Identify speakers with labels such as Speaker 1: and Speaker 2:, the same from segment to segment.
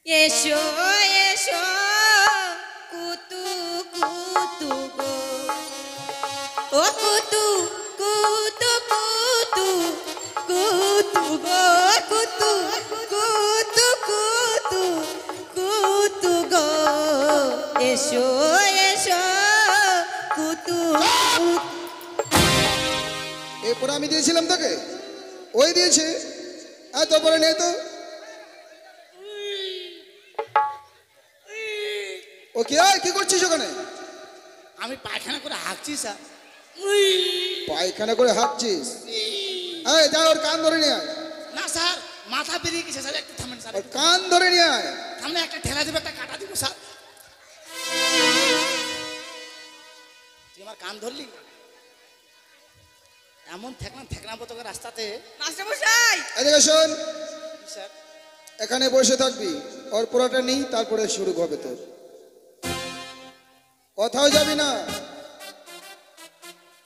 Speaker 1: এসো এসো কুতু কুতু গো, ও কুতু কুতু কুতু কুতু গো, কুতু কুতু কুতু কুতু গো, এসো এসো কুতু।
Speaker 2: এরপরে আমি দিয়েছিলাম তোকে, ওই দিয়েছে। এত পরে নে তো। ও কি আর কি করছিস ওখানে?
Speaker 3: আমি পায়খানা করে হাঁকছি স্যার।
Speaker 2: পায়খানা করে হাঁটছিস? এই যা ওর কান ধরে নিয়ে আয়।
Speaker 3: না স্যার, মাথা বেরিয়ে গেছে স্যার, একটু থামেন স্যার।
Speaker 2: ওর কান ধরে নিয়ে আয়।
Speaker 3: সামনে একটা ঠেলা দেবে, একটা কাটা দিব স্যার। তুই আমার কান ধরলি? এমন ঠেকনাবো তোকে রাস্তাতে।
Speaker 1: মাস্টারমশাই
Speaker 2: এদিকে শোন,
Speaker 3: স্যার
Speaker 2: এখানে বসে থাকবি। ওর পোড়াটা নেই, তারপরে শুরু হবে তোর। কোথাও যাবি না।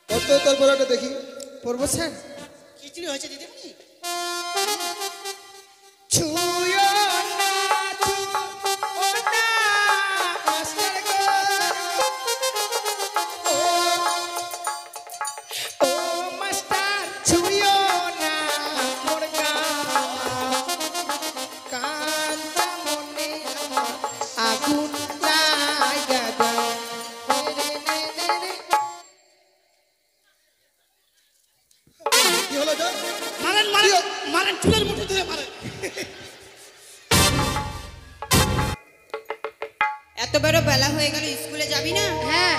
Speaker 2: তোর পোড়াটা দেখি।
Speaker 3: পড়বো স্যার। খিচুড়ি হয়েছে দিদিমণি।
Speaker 2: কি হলো তোর?
Speaker 3: মারেন মারেন মারেন, চুলের মুঠি ধরে মারেন।
Speaker 1: এত বড় বেলা হয়ে গেল, স্কুলে যাবি না?
Speaker 4: হ্যাঁ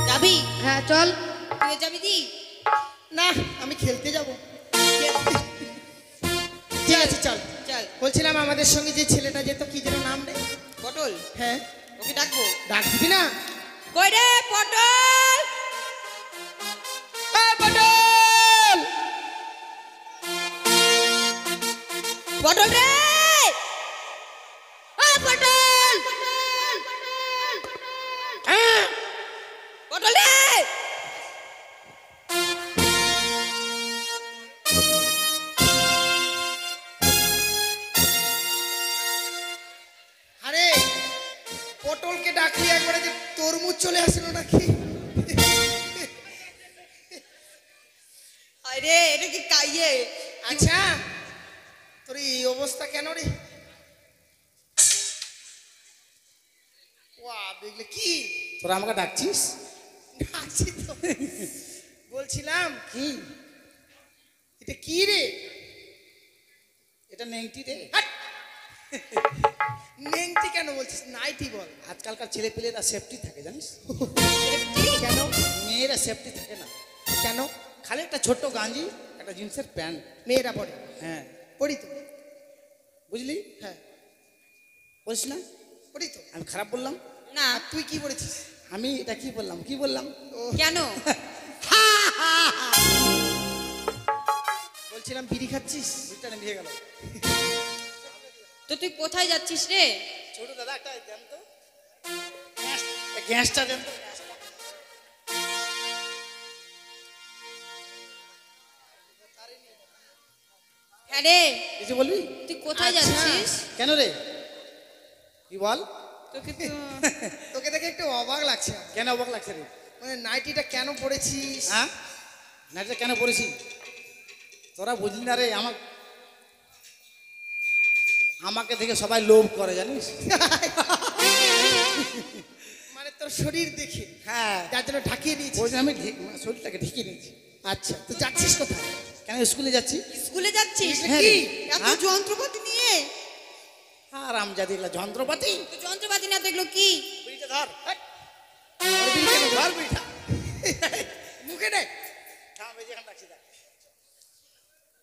Speaker 1: যাবি?
Speaker 4: হ্যাঁ চল।
Speaker 1: তুই যাবি দি?
Speaker 4: না আমি খেলতে যাব। ঠিক আছে চল।
Speaker 1: চল।
Speaker 4: বলছিলাম আমাদের সঙ্গে যে ছেলেটা যেত, কি যেন নাম রে?
Speaker 1: পটল,
Speaker 4: হ্যাঁ
Speaker 1: ওকে ডাকবো?
Speaker 4: ডাক দিবি না?
Speaker 1: কই রে পটল? পটল রে, পটল, পটল রে।
Speaker 4: আরে পটলকে ডাকলি একবারে যে তরমুজ চলে আসলো নাকি?
Speaker 1: আরে এটা কি কাইয়ে?
Speaker 4: আচ্ছা তোর এই অবস্থা কেন রে? ওয়া দেখলে কি
Speaker 3: তোরা আমাকে ডাকছিস?
Speaker 4: ডাকছি তো। বলছিলাম
Speaker 3: কি
Speaker 4: এটা কি রে?
Speaker 3: এটা নেংটি রে।
Speaker 4: হাট! নেংটি কেন বলছিস? নাইটি বল।
Speaker 3: আজকালকার ছেলে পেলেরা সেফটি থাকে জানিস?
Speaker 4: কেন?
Speaker 3: মেয়েরা সেফটি থাকে না।
Speaker 4: কেন?
Speaker 3: খালি একটা ছোট্ট গাঞ্জি, একটা জিন্সের প্যান্ট।
Speaker 4: মেয়েরা পড়ে।
Speaker 3: হ্যাঁ
Speaker 4: পড়ি তো।
Speaker 3: বুঝলি?
Speaker 4: হ্যাঁ
Speaker 3: বলিস না
Speaker 4: পড়ি তো।
Speaker 3: আমি খারাপ বললাম?
Speaker 1: না,
Speaker 4: আর তুই কি পড়েছিস?
Speaker 3: আমি এটা কি বললাম?
Speaker 4: ও
Speaker 1: কেন?
Speaker 4: বলছিলাম বিড়ি খাচ্ছিস?
Speaker 3: বুঝটা নিভে গেল।
Speaker 1: তো তুই কোথায় যাচ্ছিস রে?
Speaker 3: ছোট দাদা একটা দেন তো, গ্যাসটা দেন তো।
Speaker 1: হ্যাঁ রে,
Speaker 3: কিছু বলবি?
Speaker 1: তুই কোথায়
Speaker 4: আচ্ছা।
Speaker 1: যাচ্ছিস?
Speaker 3: কেন রে? কি বল?
Speaker 1: তোকে তো
Speaker 4: তোকে দেখে একটু অবাক লাগছে।
Speaker 3: কেন অবাক লাগছে রে?
Speaker 4: মানে নাইটিটা কেন পড়েছিস?
Speaker 3: হ্যাঁ, নাইটটা কেন পড়েছি তোরা বুঝলি না রে? আমাকে দেখে সবাই লোভ করে জানিস?
Speaker 4: মানে তোর শরীর দেখে
Speaker 3: হ্যাঁ,
Speaker 4: যার জন্য ঢাকিয়ে দিয়েছিস।
Speaker 3: ওই জন্য আমি শরীরটাকে ঢেকে নিয়েছি।
Speaker 4: আচ্ছা তো যাচ্ছিস কোথায়?
Speaker 3: কেন স্কুলে যাচ্ছি?
Speaker 1: স্কুলে যাচ্ছিস?
Speaker 3: হ্যাঁ
Speaker 1: কি
Speaker 3: রে।
Speaker 1: এত
Speaker 3: হ্যাঁ?
Speaker 1: যন্ত্রপাতি নিয়ে?
Speaker 3: আর আমজাদি এগুলা যন্ত্রপাতি।
Speaker 1: তো যন্ত্রপাতি না দেখলো কি?
Speaker 3: বিড়িটা ধর।
Speaker 4: ওর বিড়ি কেন ধর?
Speaker 3: ধর বিড়িটা।
Speaker 4: মুখে নে।
Speaker 3: থাম, এই যে এখানে রাখছি দেখ।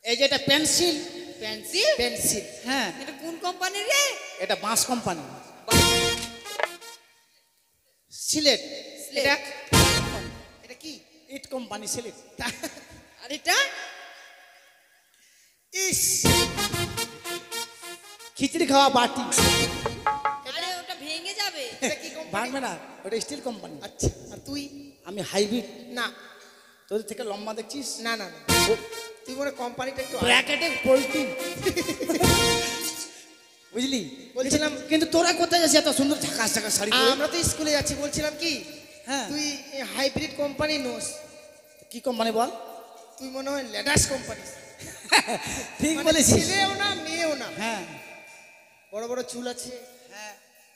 Speaker 3: এই যে এটা পেন্সিল।
Speaker 1: পেন্সিল?
Speaker 4: পেন্সিল।
Speaker 3: হ্যাঁ,
Speaker 1: এটা কোন কোম্পানির রে?
Speaker 3: এটা বাঁশ কোম্পানি। সিলেট।
Speaker 1: এটা
Speaker 4: এটা কি?
Speaker 3: ইট কোম্পানি সিলেট।
Speaker 1: আর এটা?
Speaker 4: ইস
Speaker 3: খিচড়ি খাওয়া বাটি।
Speaker 1: আরে ওটা ভেঙে যাবে।
Speaker 4: এটা কি কোম্পানি?
Speaker 3: ভাঙবে না, ওটা স্টিল কোম্পানি।
Speaker 4: আচ্ছা আর তুই?
Speaker 3: আমি হাইব্রিড।
Speaker 4: না
Speaker 3: তোদের থেকে লম্বা দেখছিস?
Speaker 4: না না না তুই মনে কোম্পানিটা একটু
Speaker 3: ব্র্যাকেটে পোল্ট্রি। বুঝলি?
Speaker 4: বলছিলাম
Speaker 3: কিন্তু তোরা কোথায় যাচ্ছিস এত সুন্দর ঝাঁকাস ঝাঁকাস শাড়ি পরে?
Speaker 4: আমরা তো স্কুলে যাচ্ছি, বলছিলাম কি
Speaker 3: হ্যাঁ।
Speaker 4: তুই হাইব্রিড কোম্পানি নোস,
Speaker 3: কি কোম্পানি বল?
Speaker 4: তুই মনে হয় লেডাস কোম্পানি।
Speaker 3: ঠিক
Speaker 4: মানে
Speaker 3: বলেছিস।
Speaker 4: ছেলেও না মেয়েও না,
Speaker 3: হ্যাঁ
Speaker 4: বড় বড় চুল আছে।
Speaker 3: হ্যাঁ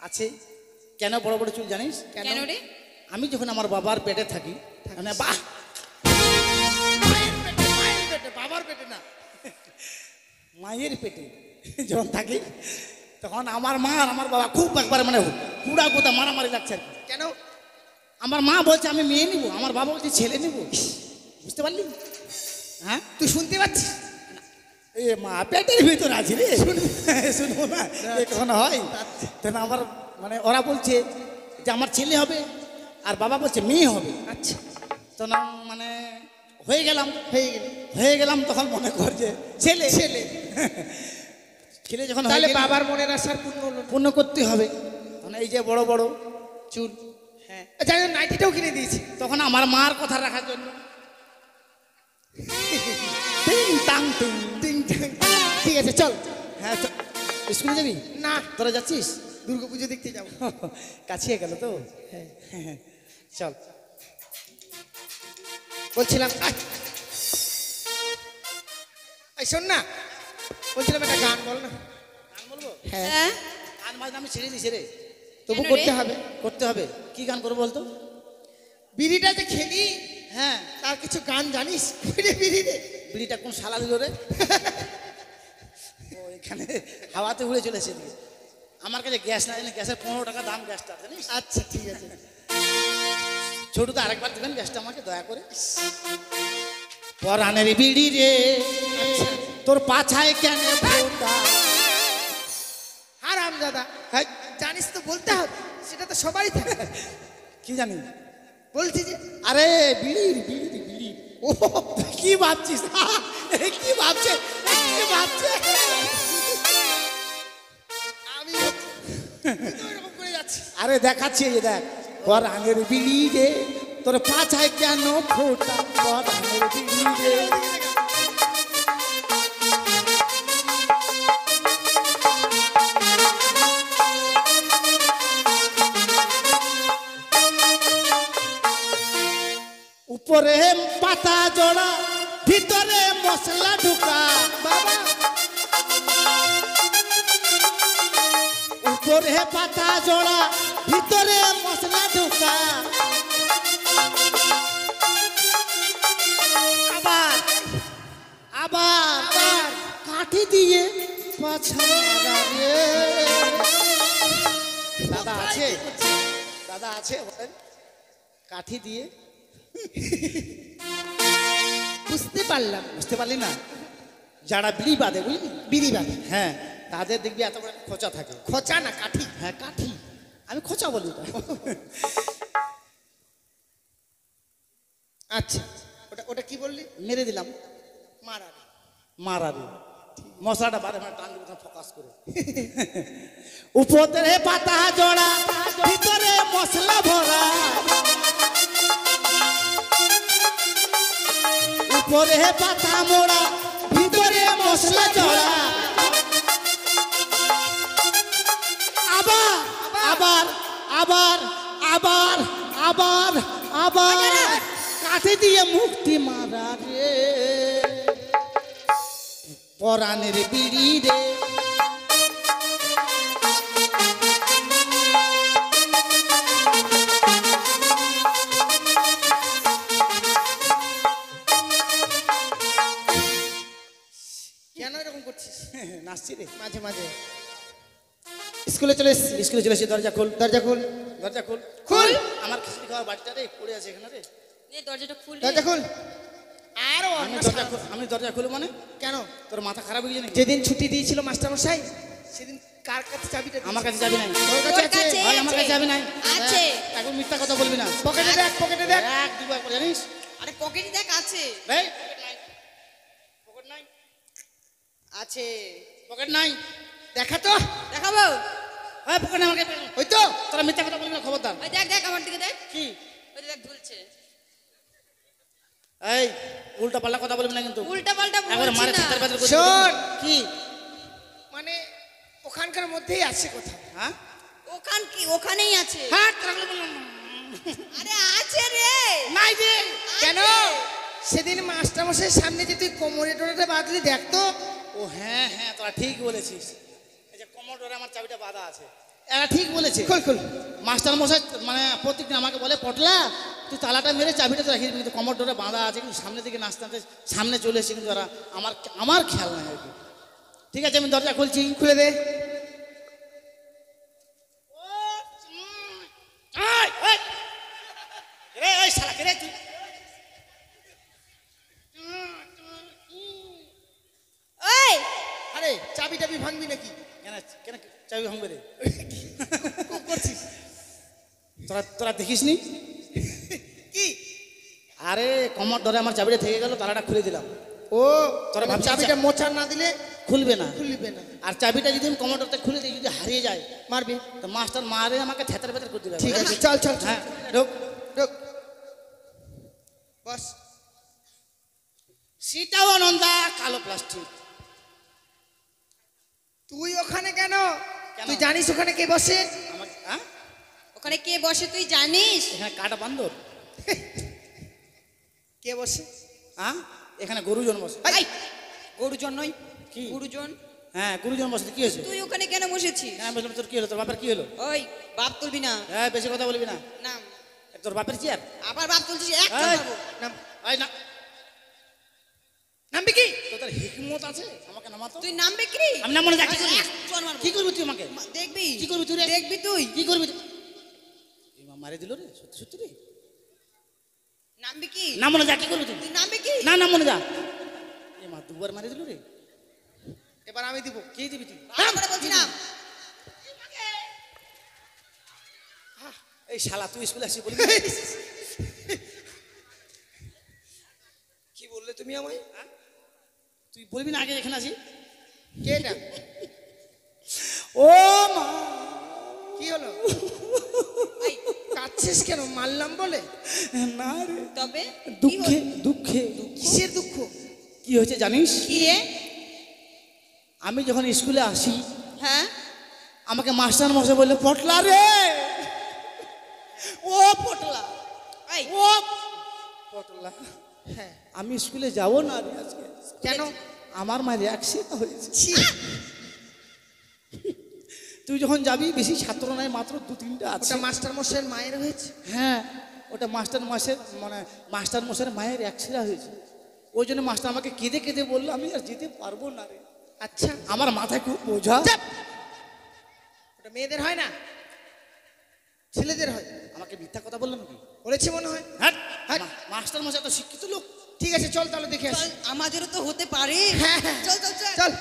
Speaker 3: আছে। কেন বড় বড় চুল জানিস?
Speaker 1: কেন রে?
Speaker 3: আমি যখন আমার বাবার পেটে থাকি, মানে বাহ,
Speaker 4: মায়ের পেটে, মায়ের পেটে, বাবার পেটে না।
Speaker 3: মায়ের পেটে যখন থাকি তখন আমার মা আর আমার বাবা খুব একবারে মানে হুড়া গোদা মারামারি লাগছে আর কি।
Speaker 4: কেন?
Speaker 3: আমার মা বলছে আমি মেয়ে নিব, আমার বাবা বলছে ছেলে নিব। বুঝতে পারলি? হ্যাঁ
Speaker 4: তুই শুনতে পাচ্ছিস?
Speaker 3: এ মা পেটের ভিতর আছি রে, শুনবো না এ কখনো হয়? তখন আমার মানে ওরা বলছে যে আমার ছেলে হবে, আর বাবা বলছে মেয়ে হবে।
Speaker 4: আচ্ছা,
Speaker 3: তখন মানে হয়ে গেলাম,
Speaker 4: হয়ে গেল।
Speaker 3: তখন মনে কর যে ছেলে
Speaker 4: ছেলে।
Speaker 3: ছেলে যখন
Speaker 4: তাহলে
Speaker 3: হয়ে গেল,
Speaker 4: বাবার মনের আশার পূর্ণ হলো না।
Speaker 3: পূর্ণ করতে হবে। মানে এই যে বড় বড় চুল, হ্যাঁ
Speaker 4: যাই হোক, নাইটিটাও কিনে দিয়েছি।
Speaker 3: তখন আমার মার কথা রাখার জন্য টিং টাং টিং।
Speaker 4: টিং টাং। ঠিক আছে চল।
Speaker 3: হ্যাঁ তো স্কুলে যাবি?
Speaker 4: না,
Speaker 3: তোরা যাচ্ছিস?
Speaker 4: দুর্গাপুজো দেখতে যাবো।
Speaker 3: কাছিয়ে গেল তো। হ্যাঁ চল।
Speaker 4: বলছিলাম এই শোন না, বলছিলাম একটা গান বল না।
Speaker 3: গান বলবো?
Speaker 4: হ্যাঁ,
Speaker 1: হ্যাঁ
Speaker 3: গান বাজনা আমি ছেড়ে দিছি রে।
Speaker 4: তবু
Speaker 1: কেন রে?
Speaker 4: করতে হবে।
Speaker 3: করতে হবে। কি গান করবো বলতো?
Speaker 4: বিড়িটা যে খেলি,
Speaker 3: হ্যাঁ
Speaker 4: তার কিছু গান জানিস? বিড়ি
Speaker 3: বিড়িটা কোন শালা দিল রে? ও এখানে হাওয়াতে উড়ে চলেছে এদিকে। আমার কাছে গ্যাস না, জানি গ্যাসের 15 টাকা দাম গ্যাসটা, জানিস?
Speaker 4: আচ্ছা ঠিক আছে।
Speaker 3: ছোট তো আরেকবার দেবেন গ্যাসটা আমাকে দয়া করে। পরানের বিড়ি রে তোর পাছায় কেন ফোঁটা?
Speaker 4: হারাম দাদা,
Speaker 3: হ্যাঁ,
Speaker 4: জানিস তো বলতে হবে, সেটা তো সবাই থাকে।
Speaker 3: কি জানি?
Speaker 4: বলছি যে
Speaker 3: আরে বিড়ির বিড়ির বিড়ি। ও কি ভাবছিস? কি ভাবছে? কি ভাবছে?
Speaker 4: আমি তুই তো এরকম করে যাচ্ছিস।
Speaker 3: আরে দেখাচ্ছি, এই যে দেখ। পরানের বিড়ি রে তোর পাছায় কেন ফোঁটা? পরানের বিড়ি রে। উপরে পাতা জোড়া, ভিতরে মশলা ঢুকা।
Speaker 4: বাবা
Speaker 3: উপরে পাতা জোড়া, ভিতরে মশলা ঢুকা। আবার আবার আবার কাঠি দিয়ে পাছা মারা রে। দাদা আছে? দাদা আছে বলেন? কাঠি দিয়ে
Speaker 4: বুঝতে পারলাম।
Speaker 3: বুঝতে পারলি না? যারা বিড়ি বাঁধে, বুঝলি?
Speaker 4: বিড়ি বাঁধে।
Speaker 3: হ্যাঁ, তাদের দেখবি এত বড় একটা খোঁচা থাকে।
Speaker 4: খোঁচা না কাঠি।
Speaker 3: হ্যাঁ কাঠি, আমি খোঁচা বলি ওটা।
Speaker 4: আচ্ছা, ওটা ওটা কি বললি?
Speaker 3: মেরে দিলাম।
Speaker 4: মারা।
Speaker 3: মারা রে মশলাটা বারে বারে টান দিলাম ফোকাস করে। উপরে পাতা জোড়া, ভিতরে মশলা ভরা। উপরে পাতা মোড়া, ভিতরে মশলা জড়া। আবার আবার আবার আবার আবার আবার কাঠি দিয়ে মুক্তি মারা রে। পরানের বিড়ি রে
Speaker 4: কেন এরকম করছিস?
Speaker 3: নাচছি রে।
Speaker 4: মাঝে মাঝে স্কুলে চলে এসেছি।
Speaker 3: স্কুলে চলে এসে দরজা খোল,
Speaker 4: দরজা খোল।
Speaker 3: দরজা খোল।
Speaker 4: খোল।
Speaker 3: আমার খিচুড়ি খাওয়ার বাড়িটা রে পড়ে আছে এখানে রে।
Speaker 1: নে দরজাটা খুল রে।
Speaker 4: দরজা খোল। আরো
Speaker 3: আমি দরজা খুলবো মানে?
Speaker 4: কেন?
Speaker 3: তোর মাথা খারাপ হয়ে গেছে নাকি?
Speaker 4: যেদিন ছুটি দিয়েছিল মাস্টারমশাই, সেদিন কার কাছে চাবিটা দিয়েছিল?
Speaker 3: আমার কাছে যাবি নাই।
Speaker 4: তোর
Speaker 1: তোর
Speaker 4: কাছে আছে?
Speaker 1: কাছে
Speaker 3: ভাই আমার কাছে যাবি নাই।
Speaker 1: আছে।
Speaker 3: এখন মিথ্যা কথা বলবি না।
Speaker 4: পকেটে দেখ, পকেটে দেখ।
Speaker 3: এক দুবার করে জানিস?
Speaker 1: আরে পকেটে দেখ আছে।
Speaker 3: এই পকেট নাই,
Speaker 1: আছে।
Speaker 3: পকেট নাই।
Speaker 4: দেখা তো।
Speaker 1: দেখাবো?
Speaker 3: হ্যাঁ পকেট নাই আমাকে।
Speaker 4: ওই তো।
Speaker 3: তোরা মিথ্যা কথা বলবি না, খবরদার।
Speaker 1: ওই দেখ দেখ আমার দিকে দেখ।
Speaker 3: কি?
Speaker 1: ওই দেখ ঝুলছে।
Speaker 3: এই উল্টা পাল্টা কথা বলবি না কিন্তু।
Speaker 1: উল্টা পাল্টা
Speaker 3: একবার
Speaker 1: বলছি
Speaker 3: মারে
Speaker 1: না।
Speaker 3: চিৎকার বাজার করে
Speaker 4: শোন।
Speaker 3: কি?
Speaker 4: মানে ও ওখানকার মধ্যেই আছে কোথাও।
Speaker 3: হ্যাঁ
Speaker 1: ওখানেই আছে।
Speaker 3: হ্যাঁ তোরা বললাম
Speaker 1: আরে আছে রে।
Speaker 3: নাই রে।
Speaker 4: কেন সেদিন মাস্টারমশাইয়ের সামনে যে তুই কোমরে টোরে বাঁধলি দেখতো।
Speaker 3: ও হ্যাঁ হ্যাঁ তোরা ঠিক বলেছিস, এই যে কমোডোরে আমার চাবিটা বাঁধা আছে। এরা ঠিক বলেছে।
Speaker 4: খোল খোল।
Speaker 3: মাস্টার মশাই মানে প্রত্যেকদিন আমাকে বলে, পটলা তুই তালাটা মেরে চাবিটা তো রাখি দিবি, কিন্তু কমোডোরে বাঁধা আছে। কিন্তু সামনের দিকে নাচতে নাচতে সামনে চলে এসেছে, কিন্তু ওরা আমার খেয়াল নাই আর কি। ঠিক আছে আমি দরজা খুলছি।
Speaker 4: খুলে দে।
Speaker 1: ওই
Speaker 4: আরে চাবি টাবি ভাঙবি নাকি?
Speaker 3: কেন কেন চাবি ভাঙবে রে?
Speaker 4: খুব করছিস
Speaker 3: তোরা দেখিস নি?
Speaker 4: কি?
Speaker 3: আরে কমর ধরে আমার চাবিটা থেকে গেল, তালাটা খুলে দিলাম।
Speaker 4: ও
Speaker 3: তোরা ভাবছিস
Speaker 4: চাবিটা মোচার না দিলে
Speaker 3: খুলবে না।
Speaker 4: খুলবে না।
Speaker 3: আর চাবিটা যদি আমি কমোডরতে খুলে দিই, যদি হারিয়ে যায়
Speaker 4: মারবি।
Speaker 3: তো মাস্টার মারে আমাকে থেতার বেতার করে দিবে।
Speaker 4: ঠিক আছে চল চল চল।
Speaker 3: হ্যাঁ ঢোক।
Speaker 4: ঢোক। বস।
Speaker 3: সেটাও আনন্দা কালো প্লাস্টিক।
Speaker 4: তুই ওখানে কেন?
Speaker 3: কেন?
Speaker 4: তুই জানিস ওখানে কে বসে?
Speaker 3: আমাকে হ্যাঁ
Speaker 1: ওখানে কে বসে তুই জানিস?
Speaker 3: এখানে কাটা বান্দর।
Speaker 4: কে বসে?
Speaker 3: হ্যাঁ এখানে গরুজন বসে।
Speaker 1: এই, গুরুজন নয়
Speaker 3: কি?
Speaker 1: গুরুজন।
Speaker 3: হ্যাঁ গুরুজন বসে। কি হয়েছে?
Speaker 1: তুই ওখানে কেন বসেছিস?
Speaker 3: হ্যাঁ বললাম তোর কি হলো, তোর বাপের কি হলো?
Speaker 1: ওই বাপ তুলবি না।
Speaker 3: হ্যাঁ বেশি কথা বলবি না।
Speaker 1: নাম।
Speaker 3: তোর বাপের চেয়ার।
Speaker 1: আবার বাপ তুলছিস এক
Speaker 3: এই,
Speaker 1: মারবো।
Speaker 4: নাম।
Speaker 3: এই না
Speaker 4: নামবি কি?
Speaker 3: তোর হিকমত আছে আমাকে নামাতো।
Speaker 1: তুই নামবে কি?
Speaker 3: আমি নাম মনে যা কি করবি?
Speaker 1: এক চড় মারবো।
Speaker 3: কি করবি তুই আমাকে?
Speaker 1: দেখবি
Speaker 3: কি করবি তুই রে?
Speaker 1: দেখবি তুই
Speaker 3: কি করবি তুই? এই মা মারে দিল রে, সত্যি সত্যি রে।
Speaker 1: নামবি কি?
Speaker 3: নাম মনে যা কি করবি তুই?
Speaker 1: তুই নামবি কি?
Speaker 3: না নাম মনে যা। এই মা দুবার মারে দিল রে।
Speaker 4: এবার আমি দিব।
Speaker 3: কি দিবি তুই?
Speaker 1: ভালো করে বলছি না।
Speaker 3: এই শালা তুই স্কুলে আসি বলবি?
Speaker 4: কি বললে তুমি আমায়?
Speaker 3: তুই বলবি না আগে এখানে আসি?
Speaker 4: কে এটা?
Speaker 3: ও মা
Speaker 4: কি হলো?
Speaker 1: এই,
Speaker 4: কাঁদছিস কেন? মারলাম বলে?
Speaker 3: না রে,
Speaker 1: তবে
Speaker 3: দুঃখে দুঃখে।
Speaker 4: কিসের দুঃখ?
Speaker 3: কি হয়েছে জানিস?
Speaker 1: কি রে?
Speaker 3: আমি যখন স্কুলে আসি,
Speaker 1: হ্যাঁ
Speaker 3: আমাকে মাস্টার মশাই বললে, পটলা রে, ও পটলা,
Speaker 1: এই,
Speaker 3: ও পটলা,
Speaker 4: হ্যাঁ।
Speaker 3: আমি স্কুলে যাব না রে আজকে।
Speaker 4: কেন?
Speaker 3: আমার মায়ের অ্যাক্সিডেন্ট হয়েছে।
Speaker 4: ছি।
Speaker 3: তুই যখন যাবি, বেশি ছাত্র নাই, মাত্র 2-3টা আছে।
Speaker 4: ওটা মাস্টার মশাইয়ের মায়ের হয়েছে?
Speaker 3: হ্যাঁ ওটা মাস্টার মশাইয়ের মায়ের অ্যাক্সিডেন্ট হয়েছে। ওই জন্য মাস্টার আমাকে কেঁদে কেঁদে বললো, আমি আর যেতে পারবো না রে।
Speaker 4: আচ্ছা।
Speaker 3: আমার মাথায় খুব বোঝা।
Speaker 4: চাপ। ওটা মেয়েদের হয় না, ছেলেদের হয়।
Speaker 3: আমাকে মিথ্যা কথা বললো নাকি?
Speaker 4: বলেছে মনে হয়।
Speaker 3: হ্যাঁ
Speaker 4: হাট।
Speaker 3: মাস্টার মশাই তো শিক্ষিত লোক।
Speaker 4: ঠিক আছে চল তাহলে দেখে
Speaker 1: চল,
Speaker 4: আসি।
Speaker 1: আমাদেরও তো হতে পারে।
Speaker 4: হ্যাঁ, হ্যাঁ।
Speaker 1: চল চল চল
Speaker 4: চল।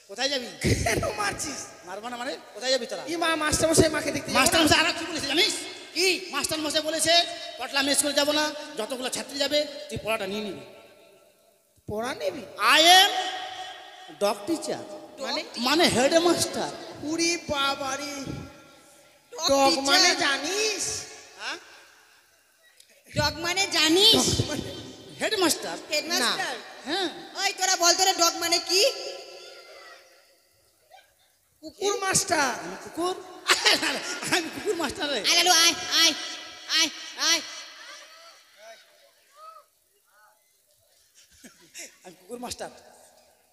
Speaker 3: কোথায় যাবি?
Speaker 4: কেন মারছিস?
Speaker 3: মারবো না মানে? কোথায় যাবি তোরা?
Speaker 4: ই মা মাস্টার মশাই মাকে দেখতে যাবো
Speaker 3: মাস্টার
Speaker 4: না?
Speaker 3: মশাই আর কি বলেছে জানিস? কি মাস্টার মশাই বলেছে, পটলা আমি স্কুলে যাবো না, যতগুলো ছাত্রী যাবে তুই পড়াটা নিয়ে নিবি।
Speaker 4: পড়া নেবি?
Speaker 3: আই এম ডগ টিচার, মানে হেড মাস্টার।
Speaker 4: পুরি বাবারি। ডগ মানে জানিস?
Speaker 3: হ্যাঁ
Speaker 1: ডগ মানে জানিস?
Speaker 3: Head master.
Speaker 1: হেডমাস্টার।
Speaker 3: হ্যাঁ
Speaker 1: ওই তোরা বল তোরা ডগ মানে কি?
Speaker 4: কুকুর মাস্টার।
Speaker 3: আমি কুকুর? আমি কুকুর মাস্টার রে।
Speaker 1: আয় লালু আয় আয় আয় আয়।
Speaker 3: আমি কুকুর মাস্টার।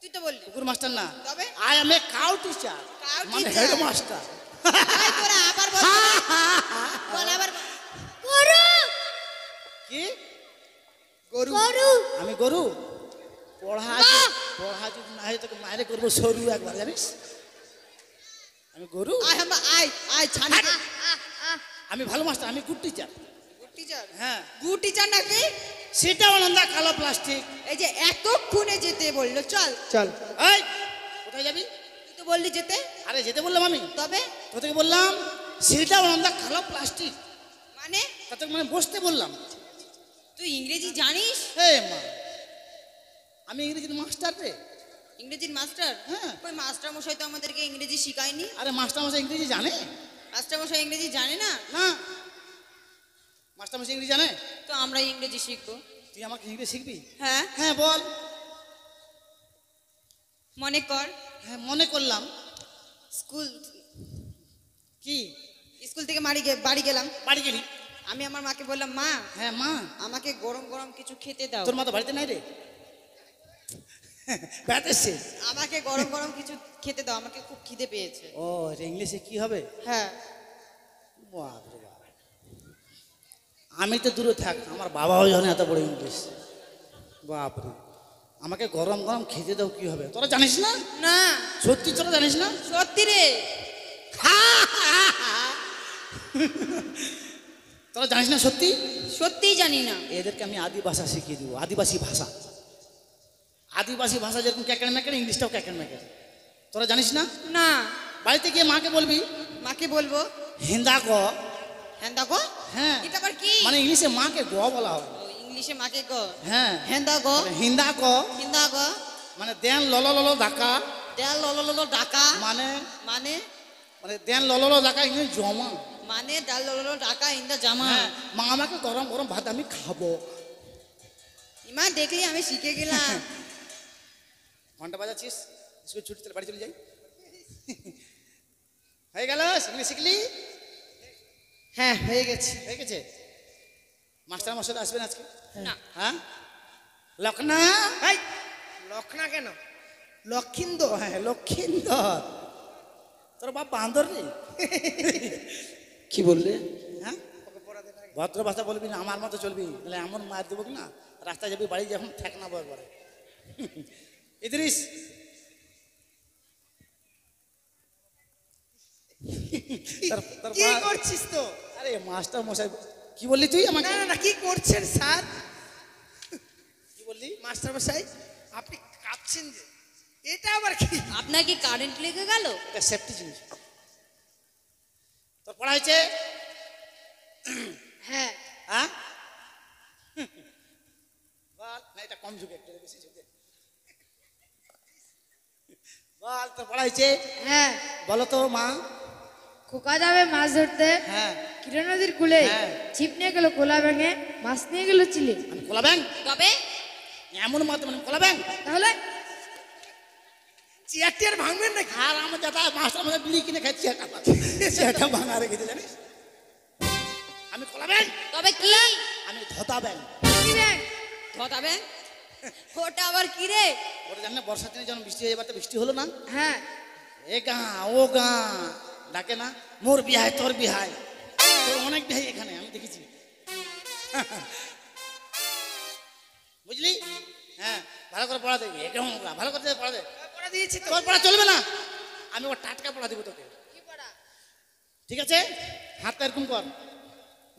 Speaker 1: তুই তো বললি।
Speaker 3: কুকুর মাস্টার না,
Speaker 1: তবে?
Speaker 3: I M a cow teacher,
Speaker 1: Cow
Speaker 3: মানে
Speaker 1: teacher।
Speaker 3: Head master.
Speaker 1: ওই তোরা আবার বল। বল আবার বল। গরু
Speaker 3: কি?
Speaker 4: গরু।
Speaker 1: গরু।
Speaker 3: আমি গরু? পড়া যদি না হয় তোকে মায়ের করবো সরু একবার, জানিস? আমি গরু?
Speaker 1: আয় হাম্বা আয় আয় ছানি।
Speaker 3: আমি ভালো মাস্টার, আমি গুড টিচার।
Speaker 1: Good teacher.
Speaker 3: হ্যাঁ
Speaker 1: গুড টিচার নাকি?
Speaker 3: সেটাও আনন্দা কালো প্লাস্টিক।
Speaker 1: এই যে এতক্ষণে যেতে বললো চল।
Speaker 4: চল।
Speaker 3: এই কোথায় যাবি?
Speaker 1: তুই তো বললি যেতে।
Speaker 3: আরে যেতে বললাম আমি,
Speaker 1: তবে
Speaker 3: তোকে বললাম সেটাও আনন্দা কালো প্লাস্টিক।
Speaker 1: মানে
Speaker 3: তাতে মানে বসতে বললাম।
Speaker 1: তুই ইংরেজি জানিস?
Speaker 3: এই মা, আমি ইংরেজির মাস্টার রে।
Speaker 1: ইংরেজির মাস্টার?
Speaker 3: হ্যাঁ।
Speaker 1: ওই মাস্টার মশাই তো আমাদেরকে ইংরেজি শিখায়নি।
Speaker 3: আরে মাস্টার মশাই ইংরেজি জানে
Speaker 1: মাস্টার মশাই ইংরেজি জানে না?
Speaker 3: না? মাস্টার মশাই ইংরেজি জানে?
Speaker 1: তো আমরা ইংরেজি শিখবো।
Speaker 3: তুই আমাকে ইংরেজি শিখবি?
Speaker 1: হ্যাঁ।
Speaker 3: হ্যাঁ বল।
Speaker 1: মনে কর
Speaker 3: হ্যাঁ মনে করলাম।
Speaker 1: স্কুল
Speaker 3: কি?
Speaker 1: স্কুল থেকে বাড়ি গেলাম।
Speaker 3: বাড়ি গেলি?
Speaker 1: আমি আমার মাকে বললাম, মা
Speaker 3: হ্যাঁ মা।
Speaker 1: আমাকে গরম গরম কিছু খেতে দাও।
Speaker 3: তোর মা তো বাড়িতে নাই রে, বেড়াতে এসছে।
Speaker 1: আমাকে গরম গরম কিছু খেতে দাও, আমাকে খুব খিদে পেয়েছে।
Speaker 3: ও এটা ইংলিশে কি হবে?
Speaker 1: হ্যাঁ।
Speaker 3: বাপরে বাপ। আমি তো দূরে থাক, আমার বাবাও জানে এত বড় ইংলিশ। বাপরে, আমাকে গরম গরম খেতে দাও কি হবে? তোরা জানিস না?
Speaker 1: না।
Speaker 3: সত্যি তোরা জানিস না?
Speaker 1: সত্যি রে।
Speaker 3: তোরা জানিস না সত্যি?
Speaker 1: সত্যিই জানি না।
Speaker 3: এদেরকে আমি আদি ভাষা শিখিয়ে দিব, আদিবাসী ভাষা। আদিবাসী ভাষা যেরকম ক্যাকের ম্যাকের, ইংলিশটাও ক্যাকের ম্যাকের। তোরা জানিস না?
Speaker 1: না।
Speaker 3: বাড়িতে গিয়ে মাকে বলবি,
Speaker 1: মাকে বলবো
Speaker 3: হিন্দা গ।
Speaker 1: হ্যাঁ দেখো।
Speaker 3: হ্যাঁ
Speaker 1: এটা আবার কি?
Speaker 3: মানে ইংলিশে মাকে গ বলা হয়।
Speaker 1: ও, ইংলিশে মাকে গো।
Speaker 3: হ্যাঁ
Speaker 1: হেন্দা গো।
Speaker 3: হিন্দা গ
Speaker 1: হিন্দা গো
Speaker 3: মানে দেন লল লল ডাকা,
Speaker 1: দেল লল ডাকা।
Speaker 3: মানে
Speaker 1: মানে
Speaker 3: মানে দেন লল লল ডাকা ইংলিশ জমা।
Speaker 1: মানে ডাল লল ডাকা ইন্দা জামা।
Speaker 3: হ্যাঁ, মা আমাকে গরম গরম ভাত আমি খাবো।
Speaker 1: ইমা দেখলি আমি শিখে গেলাম।
Speaker 3: ঘন্টা বাজাচ্ছিস? স্কুল ছুটি, তাহলে বাড়ি চলে যাই। হয়ে গেল? শিখলি শিখলি?
Speaker 4: হ্যাঁ হয়ে গেছে।
Speaker 3: হয়ে গেছে? মাস্টার মাস্টার আসবেন আজকে?
Speaker 1: না।
Speaker 3: হ্যাঁ লখনা।
Speaker 4: এই লক্ষণা কেন? লক্ষিন্দ।
Speaker 3: হ্যাঁ লক্ষিন্দর। তোর বাপ বান্দর রে।
Speaker 2: কি বললে?
Speaker 3: হ্যাঁ ভদ্র ভাষা বলবি না, আমার মতো চলবি, তাহলে এমন মার দেবো না, রাস্তায় যাবি, বাড়ি যখন ঠেক না একবারে। ইদ্রিস
Speaker 4: কি করছিস তো?
Speaker 3: আরে মাস্টার মশাই কি বললি তুই আমাকে?
Speaker 4: না না না, কি করছেন স্যার?
Speaker 3: কি বললি?
Speaker 4: মাস্টার মশাই আপনি কাঁদছেন যে, এটা আবার কি?
Speaker 1: আপনার কি কারেন্ট লেগে গেল?
Speaker 3: এটা সেফটি জিনিস। তোর পড়া হয়েছে?
Speaker 1: হ্যাঁ।
Speaker 3: হ্যাঁ বল না, এটা কম ঝুঁকে, একটু বেশি ঝুঁকে। বল তোর পড়া হয়েছে?
Speaker 5: হ্যাঁ।
Speaker 3: বলো তো মা।
Speaker 5: খোকা যাবে মাছ ধরতে
Speaker 3: হ্যাঁ
Speaker 5: কিরণ নদীর কূলে,
Speaker 3: হ্যাঁ।
Speaker 5: ছিপ নিয়ে গেল কোলা ব্যাঙে, মাছ নিয়ে গেল চিলে।
Speaker 3: আমি কোলা ব্যাং?
Speaker 1: তবে
Speaker 3: এমন মাত্র মানে কোলা ব্যাং?
Speaker 5: তাহলে
Speaker 4: চেয়ারটি আর ভাঙবেন নাকি?
Speaker 3: আর আমার দাদা মাস্টার মধ্যে বিড়ি কিনে খাচ্ছি, সেটা ভাঙা রেখেছে জানিস? আমি কোলা ব্যাং?
Speaker 1: তবে কি?
Speaker 3: আমি ধতা ব্যাং।
Speaker 5: কি ব্যাঙ?
Speaker 1: ধতাবেন? ওটা আবার কি রে?
Speaker 3: ওটা জানি না, বর্ষার দিনে যখন বৃষ্টি হয়ে যাবে, বৃষ্টি হলো না,
Speaker 5: হ্যাঁ।
Speaker 3: এ গা ও গা ডাকে না, মোর বিহায় তোর বিহায়, তোর অনেক বিহাই এখানে আমি দেখেছি। বুঝলি? হ্যাঁ ভালো করে পড়া দেবে, একদম ভালো করে পড়া দে।
Speaker 4: পড়া দিয়েছি তো।
Speaker 3: তোর পড়া চলবে না, আমি ওর টাটকা পড়া দেবো তোকে। ঠিক আছে? হাতটা এরকম কর,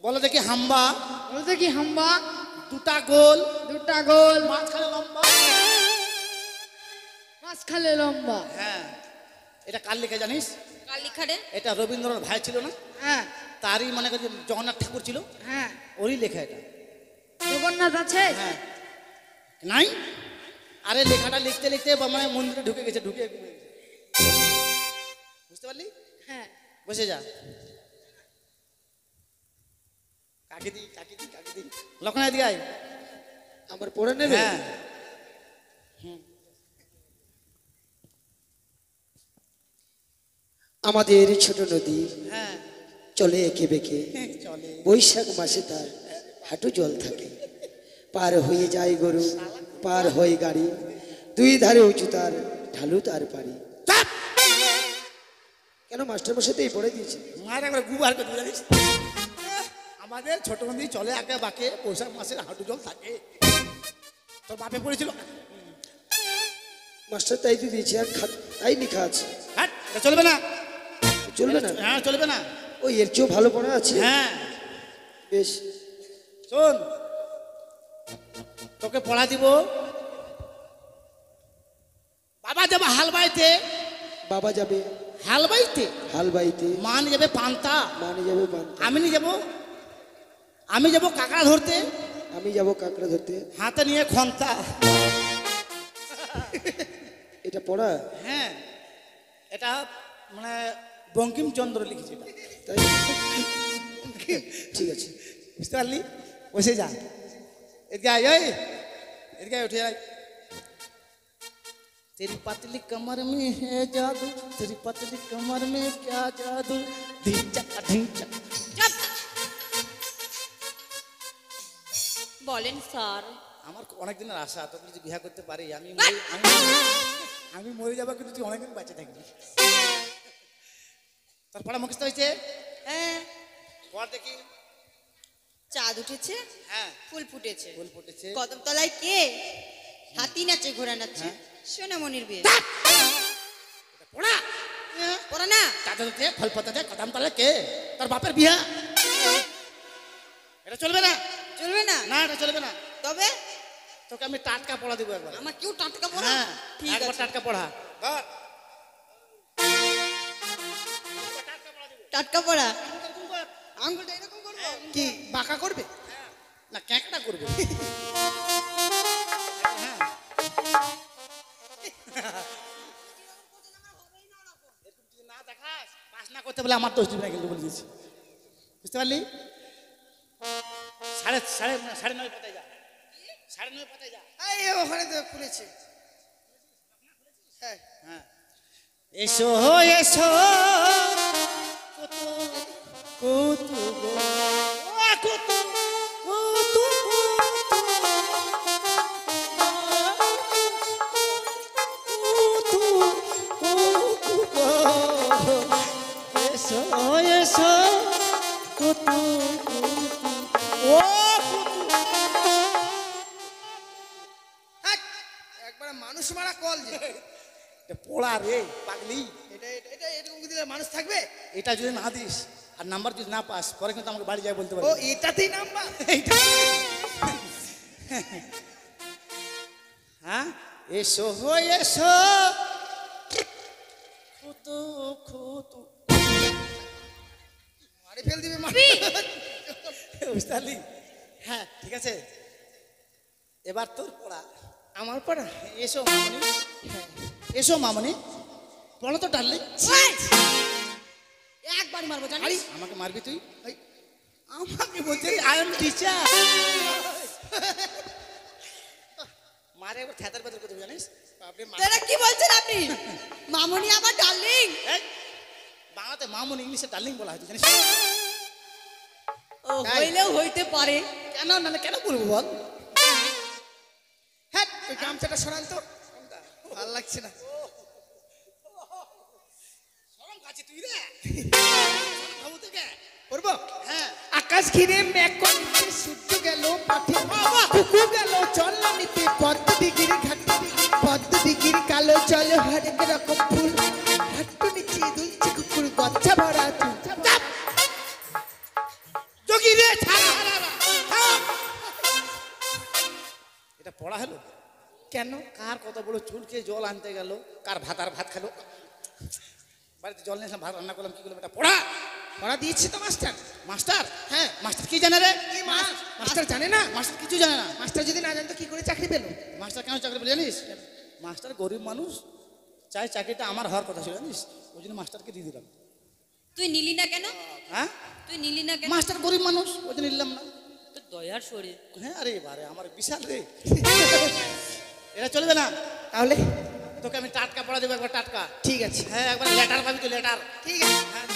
Speaker 3: বলো দেখি হাম্বা।
Speaker 5: বলতো কি হাম্বা?
Speaker 3: দুটা গোল,
Speaker 5: দুটা গোল,
Speaker 3: মাঝখানে লম্বা।
Speaker 5: মাছ খালে লম্বা।
Speaker 3: হ্যাঁ, এটা কার লেখা জানিস?
Speaker 1: কাল লিখারে?
Speaker 3: এটা রবীন্দ্রনাথ ভাই ছিল না,
Speaker 5: হ্যাঁ
Speaker 3: তারই মনে করি জগন্নাথ ঠাকুর ছিল,
Speaker 5: হ্যাঁ।
Speaker 3: ওরই লেখা এটা।
Speaker 5: জগন্নাথ আছে?
Speaker 3: হ্যাঁ নাই? আরে লেখাটা লিখতে লিখতে মানে মন্দিরে ঢুকে গেছে, ঢুকে বুঝতে পারলি?
Speaker 5: হ্যাঁ।
Speaker 3: বসে যা। কাকে দি কাকে দি কাকে দি, লক্ষণা দিকে আয়।
Speaker 2: আমার পড়ে নেবে?
Speaker 3: হ্যাঁ
Speaker 2: আমাদের ছোট নদী
Speaker 3: হ্যাঁ
Speaker 2: চলে এঁকে বেঁকে,
Speaker 3: চলে।
Speaker 2: বৈশাখ মাসে তার হাঁটু জল থাকে, পার হয়ে যায় গরু, পার হয় গাড়ি, দুই ধারে উঁচু তার, ঢালু তার পারি।
Speaker 3: চাপ!
Speaker 2: কেন মাস্টার মশাই তো এই পড়ে দিয়েছে?
Speaker 3: মায়ের একবার গুবার করে জানিস, আমাদের ছোট নদী চলে আঁকে বাঁকে, বৈশাখ মাসের হাঁটু জল থাকে। তোর বাপে পড়েছিল?
Speaker 2: মাস্টার তাই তো দিয়েছে, আর তাই লেখা আছে।
Speaker 3: হ্যাঁ এটা চলবে না,
Speaker 2: চলবে না?
Speaker 3: হ্যাঁ চলবে না।
Speaker 2: ওই এর চেয়েও ভালো পড়া আছে।
Speaker 3: হ্যাঁ
Speaker 2: বেশ,
Speaker 3: শোন, তোকে পড়া দিব। বাবা যাবে হাল বাইতে,
Speaker 2: বাবা যাবে
Speaker 3: হাল বাইতে,
Speaker 2: হাল বাইতে,
Speaker 3: মা নিয়ে যাবে পান্তা,
Speaker 2: মানে যাবে পান্তা,
Speaker 3: আমি যাব কাঁকড়া ধরতে,
Speaker 2: আমি যাব কাঁকড়া ধরতে।
Speaker 3: হাতে নিয়ে খন্তা।
Speaker 2: এটা পড়া?
Speaker 3: হ্যাঁ এটা মানে বঙ্কিমচন্দ্র লিখেছে এটা।
Speaker 2: তাই? ঠিক আছে।
Speaker 3: বুঝতে পারলি? বসে যা, এদিকে আয়, ওই এদিকে আয়, উঠে আয়। तेरी पतली कमर में है जादू, तेरी पतली कमर में क्या जादू, ढिंचा ढिंचा।
Speaker 1: চুপ। বলেন স্যার।
Speaker 3: আমার অনেক দিনের আশা তোকে যদি বিয়ে করতে পারি আমি মরে যাবো, কিন্তু তুই অনেকদিন বেঁচে থাকবি। তোর পড়া মুখস্থ হয়েছে?
Speaker 1: হ্যাঁ,
Speaker 3: পড় দেখি।
Speaker 1: চাঁদ উঠেছে,
Speaker 3: হ্যাঁ,
Speaker 1: ফুল ফুটেছে,
Speaker 3: ফুল ফুটেছে।
Speaker 1: কদম তলায় কে হাতি নাচে, ঘোড়া নাচে, সোনামণির বিয়ে।
Speaker 3: পড়া
Speaker 1: পড়া না?
Speaker 3: চাঁদ উঠে ফল পাতাতে কদম তলায় কে? তোর বাপের বিয়া। এটা চলবে না।
Speaker 1: চলবে না?
Speaker 3: না, এটা চলবে না।
Speaker 1: তবে
Speaker 3: তোকে আমি টাটকা পড়া দিব একবার।
Speaker 1: আমার কেউ টাটকা পড়া?
Speaker 3: হ্যাঁ,
Speaker 1: ঠিক
Speaker 3: একবার
Speaker 1: আছে,
Speaker 3: টাটকা পড়া। ধর।
Speaker 1: টাটকা পড়া। আঙ্গুলটা এরকম করবো?
Speaker 4: কি বাঁকা করবে?
Speaker 3: না, ক্যাঁকড়া করবে। হ্যাঁ। এরকম যদি না দেখাস, পাস না করতে বলে আমার দোষ দিবি না কিন্তু, বলে দিয়েছি। বুঝতে পারলি? সাড়ে নয় পাতায় যা, 9:30 পাতায় যা।
Speaker 4: এই ওখানে তো খুলেছে। হ্যাঁ,
Speaker 3: হ্যাঁ, এসো এসো কত কত গো, ও কত কত এসো এসো কত ও
Speaker 4: হ্যাঁ, একবারে মানুষ মারা কল যে।
Speaker 3: পোড়া রে পাগলি।
Speaker 4: এটা এটা এটা এরকম দিলে মানুষ থাকবে?
Speaker 3: এটা যদি না দিস আর নাম্বার যদি না পাস, পরে কিন্তু আমাকে বাড়ি যাই বলতে
Speaker 4: ও
Speaker 3: পারবি।
Speaker 4: এটাতেই নাম্বার?
Speaker 3: হ্যাঁ, এসো এসো কত কত।
Speaker 4: মারি ফেল দিবে
Speaker 3: বুঝতে পারলি? হ্যাঁ, ঠিক আছে, এবার তোর পড়া।
Speaker 4: আমার পড়া?
Speaker 3: এসো মামনি, এসো মামনি, পড়ো তো ডাললি।
Speaker 1: একবার মারবো, জানিস?
Speaker 3: আমাকে মারবি তুই? এই, আমাকে বলছে আই এম টিচার। মারে একবার থ্যাতার বেতর করতে জানিস? বাপরে মা।
Speaker 1: এটা কি বলছেন আপনি? মামনি আমার ডার্লিং।
Speaker 3: এই, বাংলাতে মামনি, ইংলিশে ডার্লিং বলা হয়, তুই জানিস?
Speaker 1: ও হইলেও হইতে পারে।
Speaker 3: কেন না, কেন বলবো বল?
Speaker 4: হ্যাঁ, ওই গামছাটা সরান তো, ভাল লাগছে না।
Speaker 3: শরম খাচ্ছি তুই রে। ভাবু থেকে
Speaker 4: করবো?
Speaker 3: হ্যাঁ,
Speaker 4: আকাশ ঘিরে মেঘ করিতে সূর্য গেল পাঠে, কুকুর গেল জল নিতে পদ্ম দিঘির ঘাটে, পদ্ম দিঘির কালো জল হরেক রকম ফুল, হাট্টু নিচে দুলছে কুকুর গচ্ছা ভরা চুল।
Speaker 3: যোগী রে ছাড়া। এটা পড়া হলো?
Speaker 4: কেন?
Speaker 3: কার কত বড় চুল খেয়ে জল আনতে গেল, কার ভাত খেলো, বাড়িতে জল নিয়েছিলাম, ভাত রান্না করলাম, কি করলাম, এটা পড়া?
Speaker 4: পড়া দিয়েছি তো মাস্টার।
Speaker 3: মাস্টার?
Speaker 4: হ্যাঁ।
Speaker 3: মাস্টার কি জানে রে?
Speaker 4: মাস্টার জানে না?
Speaker 3: মাস্টার কিছু জানে না।
Speaker 4: মাস্টার যদি না জানতো কি করে চাকরি পেল?
Speaker 3: মাস্টার কেন চাকরি পেলে জানিস? মাস্টার গরিব মানুষ, চাই চাকরিটা আমার হওয়ার কথা ছিল জানিস, ওই জন্য মাস্টারকে দিয়ে দিলাম।
Speaker 1: তুই নিলি না কেন?
Speaker 3: হ্যাঁ,
Speaker 1: তুই নিলি না কেন?
Speaker 3: মাস্টার গরিব মানুষ, ওই জন্য নিলাম না।
Speaker 1: তোর দয়ার শরীর।
Speaker 3: হ্যাঁ, আরে বারে আমার বিশাল রে। এটা চলবে না।
Speaker 4: তাহলে
Speaker 3: তোকে আমি টাটকা পড়া দেবো, একবার টাটকা।
Speaker 4: ঠিক আছে।
Speaker 3: হ্যাঁ, একবার লেটার পাবি তো, লেটার।
Speaker 4: ঠিক আছে।
Speaker 3: হ্যাঁ,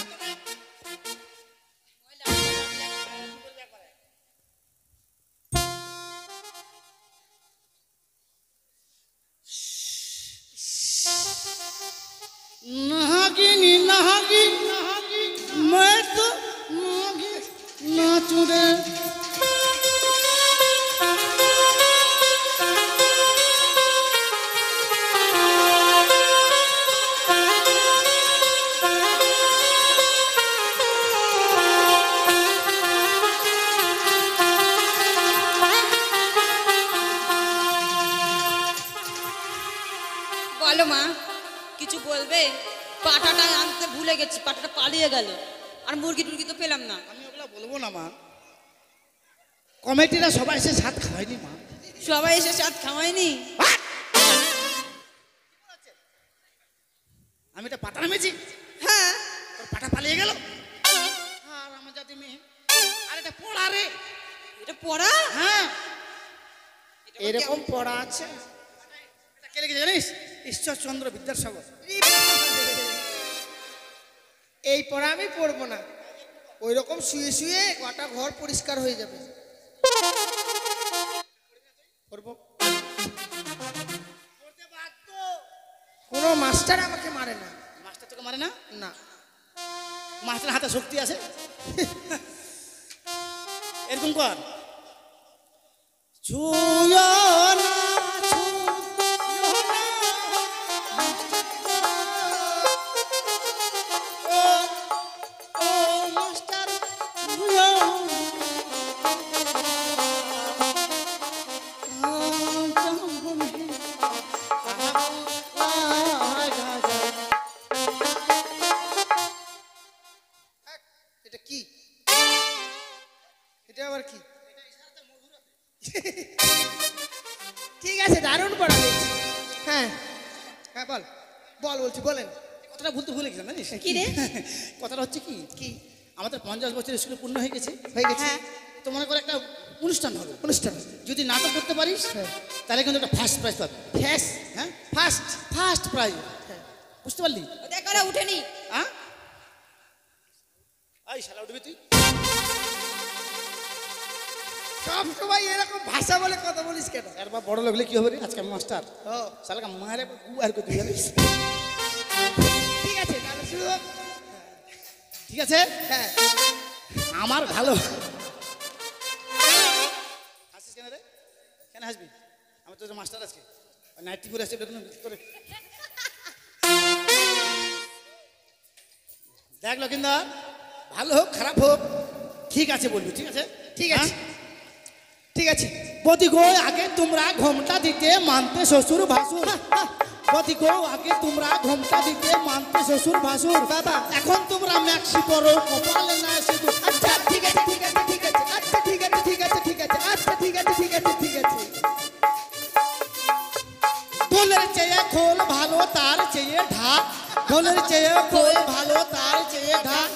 Speaker 3: নাগিনী নাগিনী मैं तो नाचू रे।
Speaker 1: বলো মা, কিছু বলবে? পাঠাটা আনতে ভুলে গেছি, পাঠাটা পালিয়ে গেল, আর মুরগি টুরগি তো পেলাম না।
Speaker 3: আমি ওগুলা বলবো না মা, কমিটিরা সবাই এসে সাত খাওয়াইনি মা।
Speaker 1: সবাই এসে সাথ খাওয়ায়নি?
Speaker 3: আমি এটা পাতা নামেছি,
Speaker 1: হ্যাঁ।
Speaker 3: তোর পাটা পালিয়ে গেল, আর আমার জাতি মেয়ে, আর এটা পড়া রে।
Speaker 1: এটা পড়া?
Speaker 3: হ্যাঁ,
Speaker 4: এরকম পড়া আছে?
Speaker 3: এটা কে লিখেছে জানিস? ঈশ্বরচন্দ্র বিদ্যাসাগর।
Speaker 4: এই পড়া আমি পড়বো না, ওই রকম শুয়ে শুয়ে গোটা ঘর পরিষ্কার হয়ে যাবে। পড়বো। কোনো মাস্টার আমাকে মারে না।
Speaker 3: মাস্টার তোকে মারে না?
Speaker 4: না।
Speaker 3: মাস্টার হাতে শক্তি আছে। এরকম কর, ছুঁয়ো না, ছুঁয়ো না, ও, ও মাস্টার ছুঁয়ো না।
Speaker 4: এটা কি? এটা আবার কি? ঠিক আছে, দারুণ পড়া হয়েছে। হ্যাঁ হ্যাঁ, বল বল, বলছি বলেন।
Speaker 3: কথাটা বলতে ভুলে গেলাম জানিস
Speaker 1: কি রে?
Speaker 3: কথাটা হচ্ছে কি,
Speaker 4: কি
Speaker 3: আমাদের 50 বছর স্কুলে পূর্ণ হয়ে গেছে।
Speaker 4: হয়ে গেছে?
Speaker 1: হ্যাঁ।
Speaker 3: তো মনে করে একটা অনুষ্ঠান হবে।
Speaker 4: অনুষ্ঠান।
Speaker 3: যদি নাটক করতে পারিস তাহলে কিন্তু একটা ফার্স্ট প্রাইজ পাবি।
Speaker 4: ফ্যাস।
Speaker 3: হ্যাঁ,
Speaker 4: ফার্স্ট।
Speaker 3: First prize. বুঝতে পারলি?
Speaker 1: দেখ ওরা উঠেনি।
Speaker 3: হ্যাঁ, এই শালা উঠবি তুই?
Speaker 4: সব সময় এরকম ভাষা বলে কথা বলিস কেন?
Speaker 3: একবার বড় লাগলে কি হবে রে? আজকে আমি মাস্টার।
Speaker 4: ও
Speaker 3: শালাকে মারে আর করে তুই জানিস।
Speaker 4: ঠিক আছে, তাহলে শুরু হোক।
Speaker 3: ঠিক আছে,
Speaker 4: হ্যাঁ।
Speaker 3: আমার ভালো। হাসিস কেন রে? কেন হাসবি? আমি তো মাস্টার আজকে নাইটি পরে আসছে তোরে। দেখ লক্ষিন্দর, ভালো হোক খারাপ হোক ঠিক আছে বলবি, ঠিক আছে?
Speaker 4: ঠিক আছে, ঠিক আছে।
Speaker 3: বদি গো আগে তোমরা ঘোমটা দিতে মানতে শ্বশুর ভাসুর। বদি গো আগে তোমরা ঘোমটা দিতে মানতে শ্বশুর ভাসুর।
Speaker 4: বাবা।
Speaker 3: এখন তোমরা ম্যাক্সি পরো, কপালে না শুধু।
Speaker 4: আচ্ছা ঠিক আছে, ঠিক আছে, ঠিক আছে। আচ্ছা ঠিক আছে, ঠিক আছে, ঠিক আছে। আচ্ছা ঠিক আছে, ঠিক আছে, ঠিক আছে।
Speaker 3: ঢোলের চেয়ে খোল ভালো, তার চেয়ে ঢাক। ঢোলের চেয়ে খোল ভালো, তার চেয়ে ঢাক।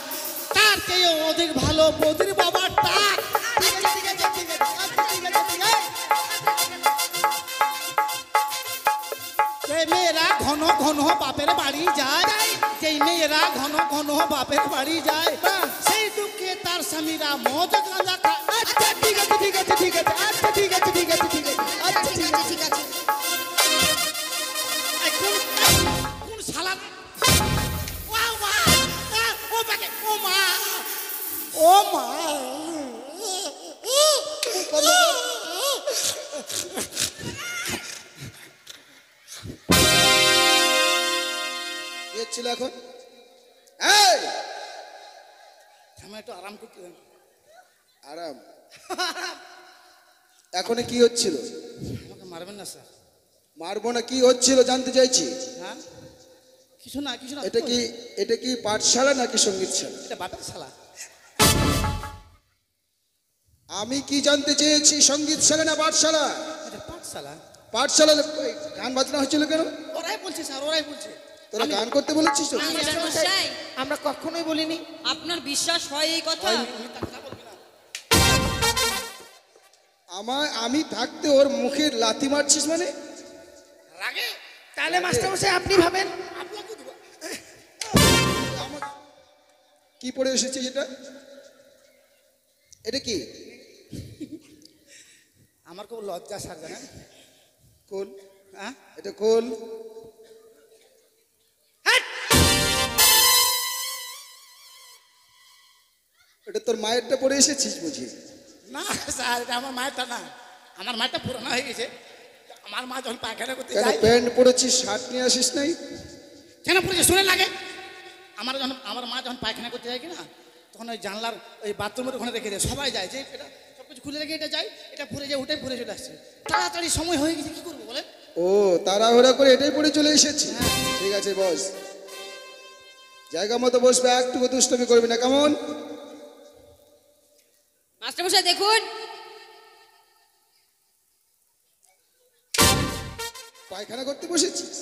Speaker 3: তার চেয়ে অধিক ভালো বদির বাবার টাক।
Speaker 4: ঠিক আছে, ঠিক আছে, ঠিক আছে। আচ্ছা ঠিক আছে, ঠিক আছে।
Speaker 3: যে মেয়েরা ঘন ঘন বাপের বাড়ি যায়, যেই মেয়েরা ঘন ঘন বাপের বাড়ি যায়, সেই দুঃখে তার স্বামীরা মদ গাঁজা খায়।
Speaker 4: আচ্ছা ঠিক আছে, ঠিক আছে, ঠিক আছে। আচ্ছা ঠিক আছে, ঠিক আছে, ঠিক আছে। আচ্ছা ঠিক আছে, ঠিক আছে।
Speaker 3: এই কোন শালা? ওয়া মা, ও বাকে, ও মা, ও মা।
Speaker 2: কি হচ্ছিল এখন? এই
Speaker 3: আমি একটু আরাম করতে দেন।
Speaker 2: আরাম। এখন কি হচ্ছিল?
Speaker 3: আমাকে মারবেন না স্যার।
Speaker 2: মারবো না, কি হচ্ছিল জানতে চাইছি।
Speaker 3: হ্যাঁ, কিছু না, কিছু না।
Speaker 2: এটা কি পাঠশালা নাকি সঙ্গীতশালা?
Speaker 3: এটা বাপের শালা।
Speaker 2: আমি কি জানতে চেয়েছি, সঙ্গীতশালা না পাঠশালা?
Speaker 3: এটা পাঠশালা।
Speaker 2: পাঠশালা গান বাজনা হচ্ছিল কেন?
Speaker 3: ওরাই বলছে স্যার, ওরাই বলছে।
Speaker 2: তোরা গান করতে বলেছিস তো?
Speaker 1: মাস্টারমশাই,
Speaker 4: আমরা কখনোই বলিনি।
Speaker 1: আপনার বিশ্বাস হয় এই কথা?
Speaker 2: আমি থাকতে ওর মুখে লাথি মারছিস মানে?
Speaker 3: রাগে
Speaker 4: তাহলে মাস্টারমশাই আপনি ভাবেন।
Speaker 3: আপনাকে দেবো।
Speaker 2: কি পড়ে এসেছিস এটা? এটা কি?
Speaker 3: আমার খুব লজ্জা স্যার, জানেন?
Speaker 2: কোল?
Speaker 3: হ্যাঁ,
Speaker 2: এটা কোল? এটা তোর মায়েরটা পড়ে এসেছিস বুঝি?
Speaker 3: না স্যার, এটা আমার মায়েরটা না। আমার মায়েরটা পুরোনো হয়ে গেছে। আমার মা যখন পায়খানা করতে
Speaker 2: কেন
Speaker 3: যায়।
Speaker 2: প্যান্ট পরেছিস, শার্ট নিয়ে আসিস নাই?
Speaker 3: কেন পড়েছে শুনে লাগে? আমার মা যখন পায়খানা করতে যায় কিনা, তখন ওই জানলার ওই বাথরুমের ওখানে রেখে দেয়। সবাই যায়, যে এটা সব কিছু খুলে রেখে এটা যায়, এটা পরে যায়, ওটাই পরে চলে আসছে। তাড়াতাড়ি সময় হয়ে গেছে, কি করবো বলেন?
Speaker 2: ও, তাড়াহুড়া করে এটাই পড়ে চলে এসেছি। ঠিক আছে বস, জায়গা মতো বসবে, একটু দুষ্টমি করবি না, কেমন?
Speaker 1: মাস্টারমশাই দেখুন,
Speaker 2: পায়খানা করতে বসেছিস?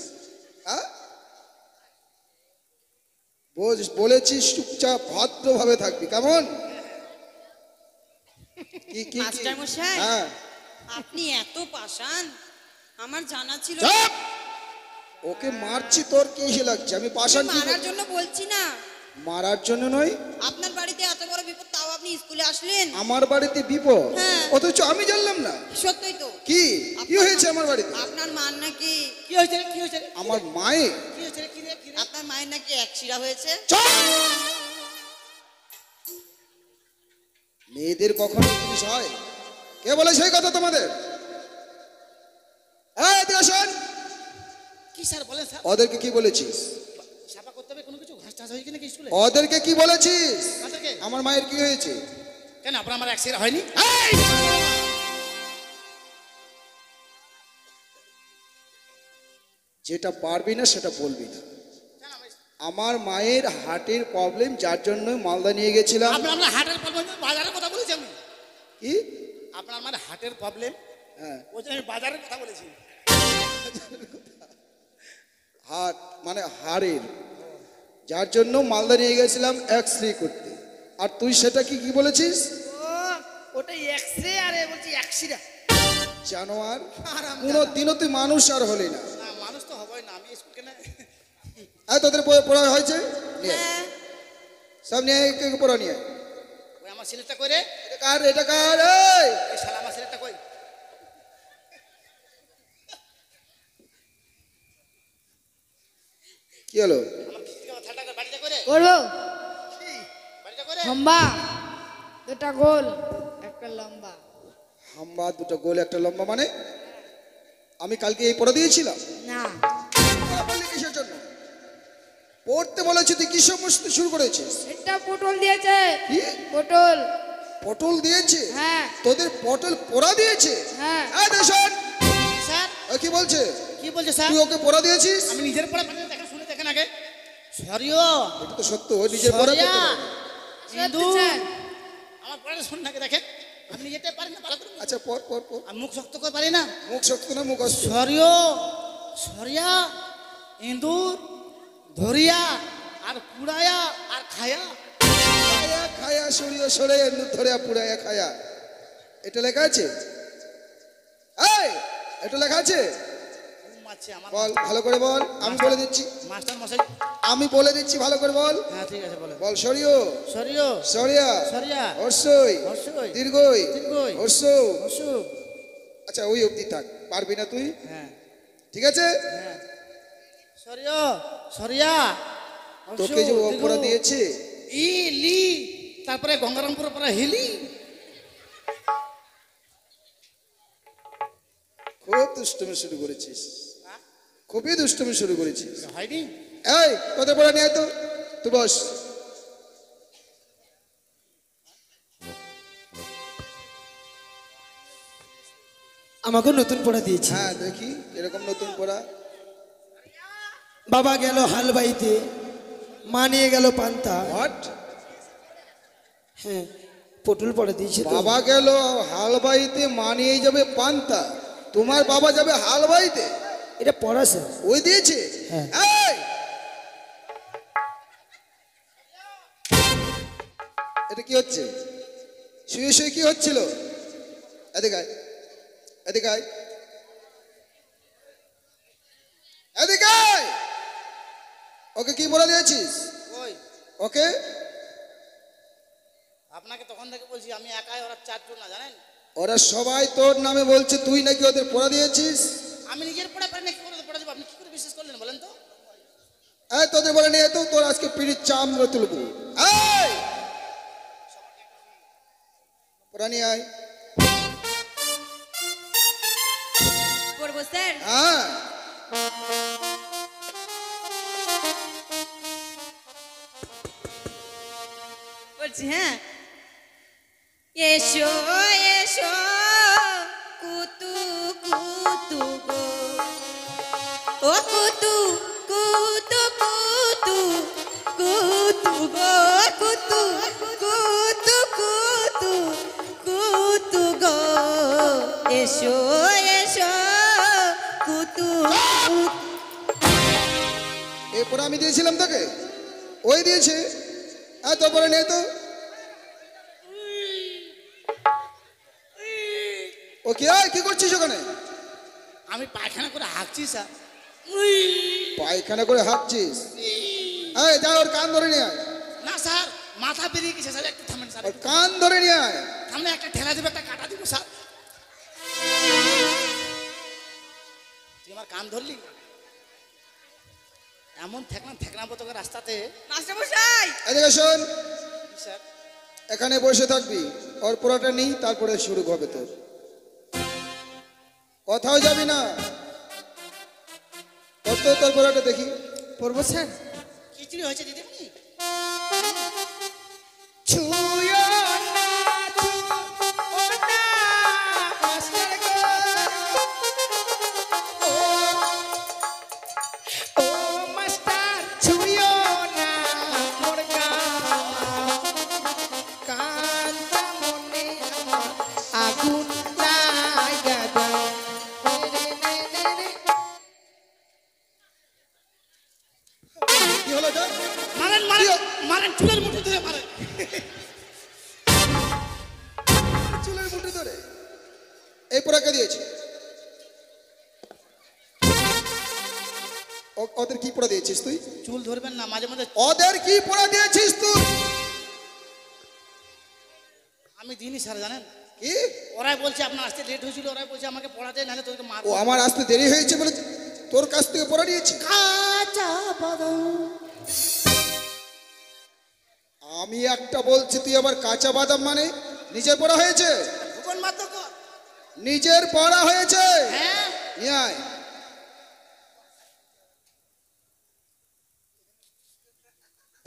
Speaker 2: হ্যাঁ, বলেছিস চুপচাপ ভদ্রভাবে থাকবি, কেমন? কি
Speaker 1: মাস্টারমশাই,
Speaker 2: হ্যাঁ,
Speaker 1: আপনি এত পাষাণ আমার জানা ছিল না।
Speaker 2: চুপ!
Speaker 6: ওকে মারছি, তোর কি এসে লাগছে? আমি পাশান কি
Speaker 1: মারার জন্য বলছি না,
Speaker 6: মারার জন্য নয়।
Speaker 1: আপনার বাড়িতে এত বড় বিপদ, তাও আপনি স্কুলে আসলেন।
Speaker 6: আমার বাড়িতে বিপদ,
Speaker 1: হ্যাঁ।
Speaker 6: অথচ আমি জানলাম না।
Speaker 1: সত্যই তো।
Speaker 6: কি কি হয়েছে আমার বাড়িতে?
Speaker 1: আপনার মার নাকি,
Speaker 3: কি হয়েছে রে? কি হয়েছে রে?
Speaker 6: আমার মায়ের
Speaker 3: কি হয়েছে রে? কি রে? কি রে?
Speaker 1: আপনার মায়ের নাকি একশিরা হয়েছে।
Speaker 6: মেয়েদের কখনো জিনিস হয়? কে বলে সেই কথা তোমাদের? এই, এদিকে আসুন।
Speaker 3: কি স্যার বলেন স্যার?
Speaker 6: ওদেরকে কি বলেছিস?
Speaker 3: সাফা করতে হবে কোনো কিছু? ঘাস টাস হয়েছে নাকি স্কুলে?
Speaker 6: ওদেরকে কি বলেছিস?
Speaker 3: তাদেরকে?
Speaker 6: আমার মায়ের কি হয়েছে?
Speaker 3: কেন আপনার আমার অ্যাক্সিডেন্ট হয়নি?
Speaker 6: এই! যেটা পারবি না সেটা বলবি না। আমার মায়ের হার্টের প্রবলেম, যার জন্য মালদা নিয়ে গেছিলাম।
Speaker 3: আপনার হার্টের প্রবলেম, বাজারের কথা বলেছি আমি।
Speaker 6: কি?
Speaker 3: আপনার আমার হার্টের প্রবলেম,
Speaker 6: হ্যাঁ,
Speaker 3: ওই জন্য আমি বাজারের কথা বলেছি।
Speaker 6: হার্ট মানে হাড়ের, যার জন্য মালদা নিয়ে গেছিলাম এক্সরে করতে। আর তুই সেটা কি কি বলেছিস?
Speaker 4: ওটা এক্সরে, আরে বলছি একশিরা।
Speaker 6: জানোয়ার, কোনো দিনও তুই মানুষ আর হলি না।
Speaker 3: না মানুষ তো হবই না, আমি স্কুল কেন?
Speaker 6: এই তোদের পড়া হয়েছে? নিয়ে আয়।
Speaker 1: হ্যাঁ,
Speaker 6: সব নিয়ে আয়, কে পড়া নিয়ে আয়।
Speaker 3: ওই আমার সিলেটটা কই রে?
Speaker 6: এটা কার, এটা কার? এই!
Speaker 3: এই শালা আমার সিলেটটা কই?
Speaker 6: কি হলো?
Speaker 3: আমার খিস্তি আমার থালটা কই? বাড়িটা কই রে?
Speaker 5: করবো
Speaker 3: বাড়িটা কই রে?
Speaker 5: লম্বা, দুটা গোল, একটা লম্বা।
Speaker 6: হাম্বা, দুটো গোল একটা লম্বা মানে? আমি কালকে এই পড়া দিয়েছিলাম।
Speaker 5: না,
Speaker 6: পড়া বললি কিসের জন্য? পড়তে বলেছি, তুই কি সমস্ত শুরু করেছিস?
Speaker 5: এটা পটল দিয়েছে।
Speaker 6: কি?
Speaker 5: পটল।
Speaker 6: পটল দিয়েছে?
Speaker 5: হ্যাঁ।
Speaker 6: তোদের পটল পোড়া দিয়েছে?
Speaker 5: হ্যাঁ।
Speaker 6: এই দেশন,
Speaker 3: স্যার
Speaker 6: ও কি বলছে?
Speaker 3: কি বলছে স্যার?
Speaker 6: তুই ওকে পোড়া দিয়েছিস?
Speaker 3: আমি নিজের পড়া দেখেন, শুনে দেখেন আগে। সরিও
Speaker 6: এটা তো সত্য, ও নিজের পোড়া করতে
Speaker 3: সরিয়া
Speaker 6: পারে।
Speaker 3: ইন্দু,
Speaker 5: সত্যি স্যার।
Speaker 3: আমার পড়াটা শুনে আগে দেখেন। আমি নিজেরটা পারি না ভালো করে।
Speaker 6: আচ্ছা পর পর পর।
Speaker 3: আমি মুখ শক্ত করে পারি না।
Speaker 6: মুখ শক্ত না মুখ অস্ত?
Speaker 3: সরিও সরিয়া ইন্দুর ধরিয়া আর পুড়ায়া আর খায়া।
Speaker 6: খায়া খায়া সরিয়ে সরে ধরে পুড়ায়া খায়া, এটা লেখা আছে? এই, এটা লেখা আছে?
Speaker 3: ঘুম আছে আমার।
Speaker 6: বল ভালো করে বল, আমি বলে দিচ্ছি।
Speaker 3: মাস্টার মশাই।
Speaker 6: আমি বলে দিচ্ছি, ভালো করে বল।
Speaker 3: হ্যাঁ ঠিক আছে বলে।
Speaker 6: বল সরিও
Speaker 3: সরিও
Speaker 6: সরিয়া
Speaker 3: সরিয়া
Speaker 6: হর্ষই
Speaker 3: হর্ষই
Speaker 6: দীর্ঘই
Speaker 3: দীর্ঘই
Speaker 6: হর্ষৌ।
Speaker 3: হর্ষু।
Speaker 6: আচ্ছা ওই অবধি থাক, পারবি না তুই?
Speaker 3: হ্যাঁ
Speaker 6: ঠিক আছে।
Speaker 3: হ্যাঁ সরিও সরিয়া
Speaker 6: তোকে যে অপরা দিয়েছে,
Speaker 3: ই লি, তারপরে গঙ্গারামপুর পরে হিলি।
Speaker 6: খুব দুষ্টুমি শুরু করেছিস, খুবই দুষ্টুমি শুরু করেছিস।
Speaker 3: হয়নি?
Speaker 6: এই তোদের পড়া নিয়ে আয় তো, তুই বস।
Speaker 2: আমাকে নতুন পড়া দিয়েছে।
Speaker 6: হ্যাঁ দেখি এরকম নতুন পড়া।
Speaker 2: বাবা গেল হাল বাইতে, মা নিয়ে গেল পান্তা।
Speaker 6: হোয়াট?
Speaker 2: হ্যাঁ, পটল পড়া দিয়েছে তো।
Speaker 6: বাবা গেল হাল বাইতে, মা নিয়ে যাবে পান্তা। তোমার বাবা যাবে হাল বাইতে?
Speaker 2: এটা পড়া স্যার।
Speaker 6: ওই দিয়েছে?
Speaker 2: হ্যাঁ।
Speaker 6: এই! এটা কি হচ্ছে? শুয়ে শুয়ে কি হচ্ছিল? এদিকে আয়, এদিকে আয়, এদিকে আয়। ওকে কি বলে দিয়েছিস?
Speaker 3: ওই
Speaker 6: ওকে
Speaker 3: আপনাকে তখন থেকে বলছি আমি একাই, ওরা চারজন না জানেন।
Speaker 6: ওরা সবাই তোর নামে বলছে, তুই নাকি ওদের পড়া দিয়েছিস।
Speaker 3: আমি নিজের পড়া পারি না, কি করে পড়া দেবো? আপনি কি করে বিশ্বাস করলেন বলেন তো?
Speaker 6: এই তোদের বলে নিয়ে তো, তোর আজকে পিড়ির চামড়া তুলবো। এই পড়া নিয়ে আয়।
Speaker 1: পড়বো স্যার?
Speaker 6: হ্যাঁ
Speaker 1: বলছি, হ্যাঁ। এসো এসো কুতু কুতু গো, ও কুতু কুতু কুতু কুতু গো, কুতু কুতু কুতু কুতু গো, এসো এসো কুতু।
Speaker 6: এরপরে আমি দিয়েছিলাম তোকে, ওই দিয়েছে। তোর পরে নে তো। ও কি, কি করছিস ওখানে?
Speaker 3: আমি পায়খানা করে হাঁকছি স্যার।
Speaker 6: পায়খানা করে হাঁটছিস? এই যা ওর কান ধরে নিয়ে আয়,
Speaker 3: না স্যার, মাথা বেরিয়ে গেছে স্যার, একটু থামেন স্যার,
Speaker 6: ওর কান ধরে নিয়ে আয়।
Speaker 3: সামনে একটা ঠেলা দেবে, একটা কাটা দিব স্যার। তুই আমার কান ধরলি, এমন ঠেকনাবো তোকে রাস্তাতে।
Speaker 1: মাস্টারমশাই
Speaker 6: এদিকে শোন,
Speaker 3: স্যার
Speaker 6: এখানে বসে থাকবি, ওর পোড়াটা নেই, তারপরে শুরু হবে তোর। কোথাও যাবি না, তোর পোড়াটা দেখি।
Speaker 4: পড়বো স্যার?
Speaker 3: খিচুড়ি হয়েছে দিদিমণি।
Speaker 4: ছুঁয়ো না, ছুঁয়ো না, মাস্টার গো। ও মাস্টার, ছুঁয়ো না মোর কাঞ্চা মনে আমার আগুন লাগা দাও।
Speaker 6: কি হলো এটা?
Speaker 3: মারেন মারেন মারেন, চুলের মুঠি ধরে মারেন।
Speaker 6: চুলের মুঠি ধরে এই পোড়াকে দিয়েছে। ওদের কি পোড়া দিয়েছিস তুই?
Speaker 3: চুল ধরবেন না, মাঝে মাঝে
Speaker 6: ওদের কি পোড়া দিয়েছিস তুই?
Speaker 3: আমি দিনই স্যার, জানেন
Speaker 6: কি?
Speaker 3: ওরাই বলছে আপনার আসতে লেট হয়েছিল, ওরাই বলছে আমাকে পড়াতে, নাহলে তোকে
Speaker 6: ও
Speaker 3: মারবো।
Speaker 6: আমার আসতে দেরি হয়েছে বলে তোর কাছ থেকে পোড়া নিয়েছি?
Speaker 3: কাঁচা বাদাম।
Speaker 6: আমি একটা বলছি, তুই আবার কাঁচা বাদাম মানে? নিজের পড়া হয়েছে,
Speaker 3: ভুবন মাত্র কর।
Speaker 6: নিজের পড়া হয়েছে।
Speaker 3: হ্যাঁ
Speaker 6: নিয়ে আয়।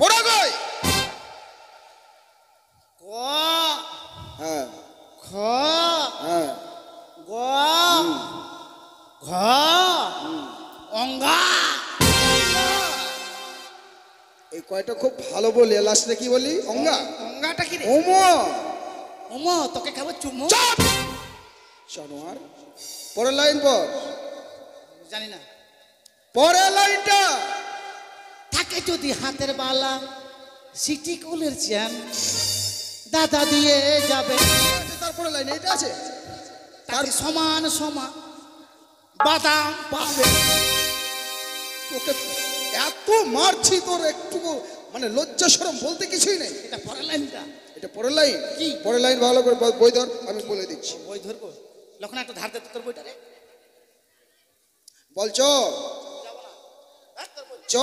Speaker 6: পড়া কই?
Speaker 3: ক
Speaker 6: হ্যাঁ
Speaker 3: খ
Speaker 6: হ্যাঁ
Speaker 3: গ ঘ অঙ্গা।
Speaker 6: এই কয়টা খুব ভালো বলি, লাস্টে কি বলি? অঙ্গা।
Speaker 4: অঙ্গাটা কি রে?
Speaker 6: ওমো
Speaker 3: ওমো তোকে খাবো চুমো।
Speaker 6: চুপ! জানোয়ার। পরের লাইন পর,
Speaker 3: জানি না।
Speaker 6: পরের লাইনটা।
Speaker 3: থাকে যদি হাতের বালা, সিটি কোলের চেন, দাদা দিয়ে যাবে
Speaker 6: তারপরে লাইন এটা আছে।
Speaker 3: তার সমান সমান বাদাম পাবে।
Speaker 6: তোকে এত মারছি, তোর একটু মানে লজ্জা শরম বলতে কিছুই নেই।
Speaker 3: এটা পরের লাইনটা।
Speaker 6: এটা পরের লাইন।
Speaker 3: কি?
Speaker 6: পরের লাইন ভালো করে বই ধর, আমি বলে দিচ্ছি।
Speaker 3: বই ধরবো? লক্ষণ একটু ধার দে তো তোর বইটা রে।
Speaker 6: বল চ
Speaker 3: ধার তোর বই।
Speaker 6: চ।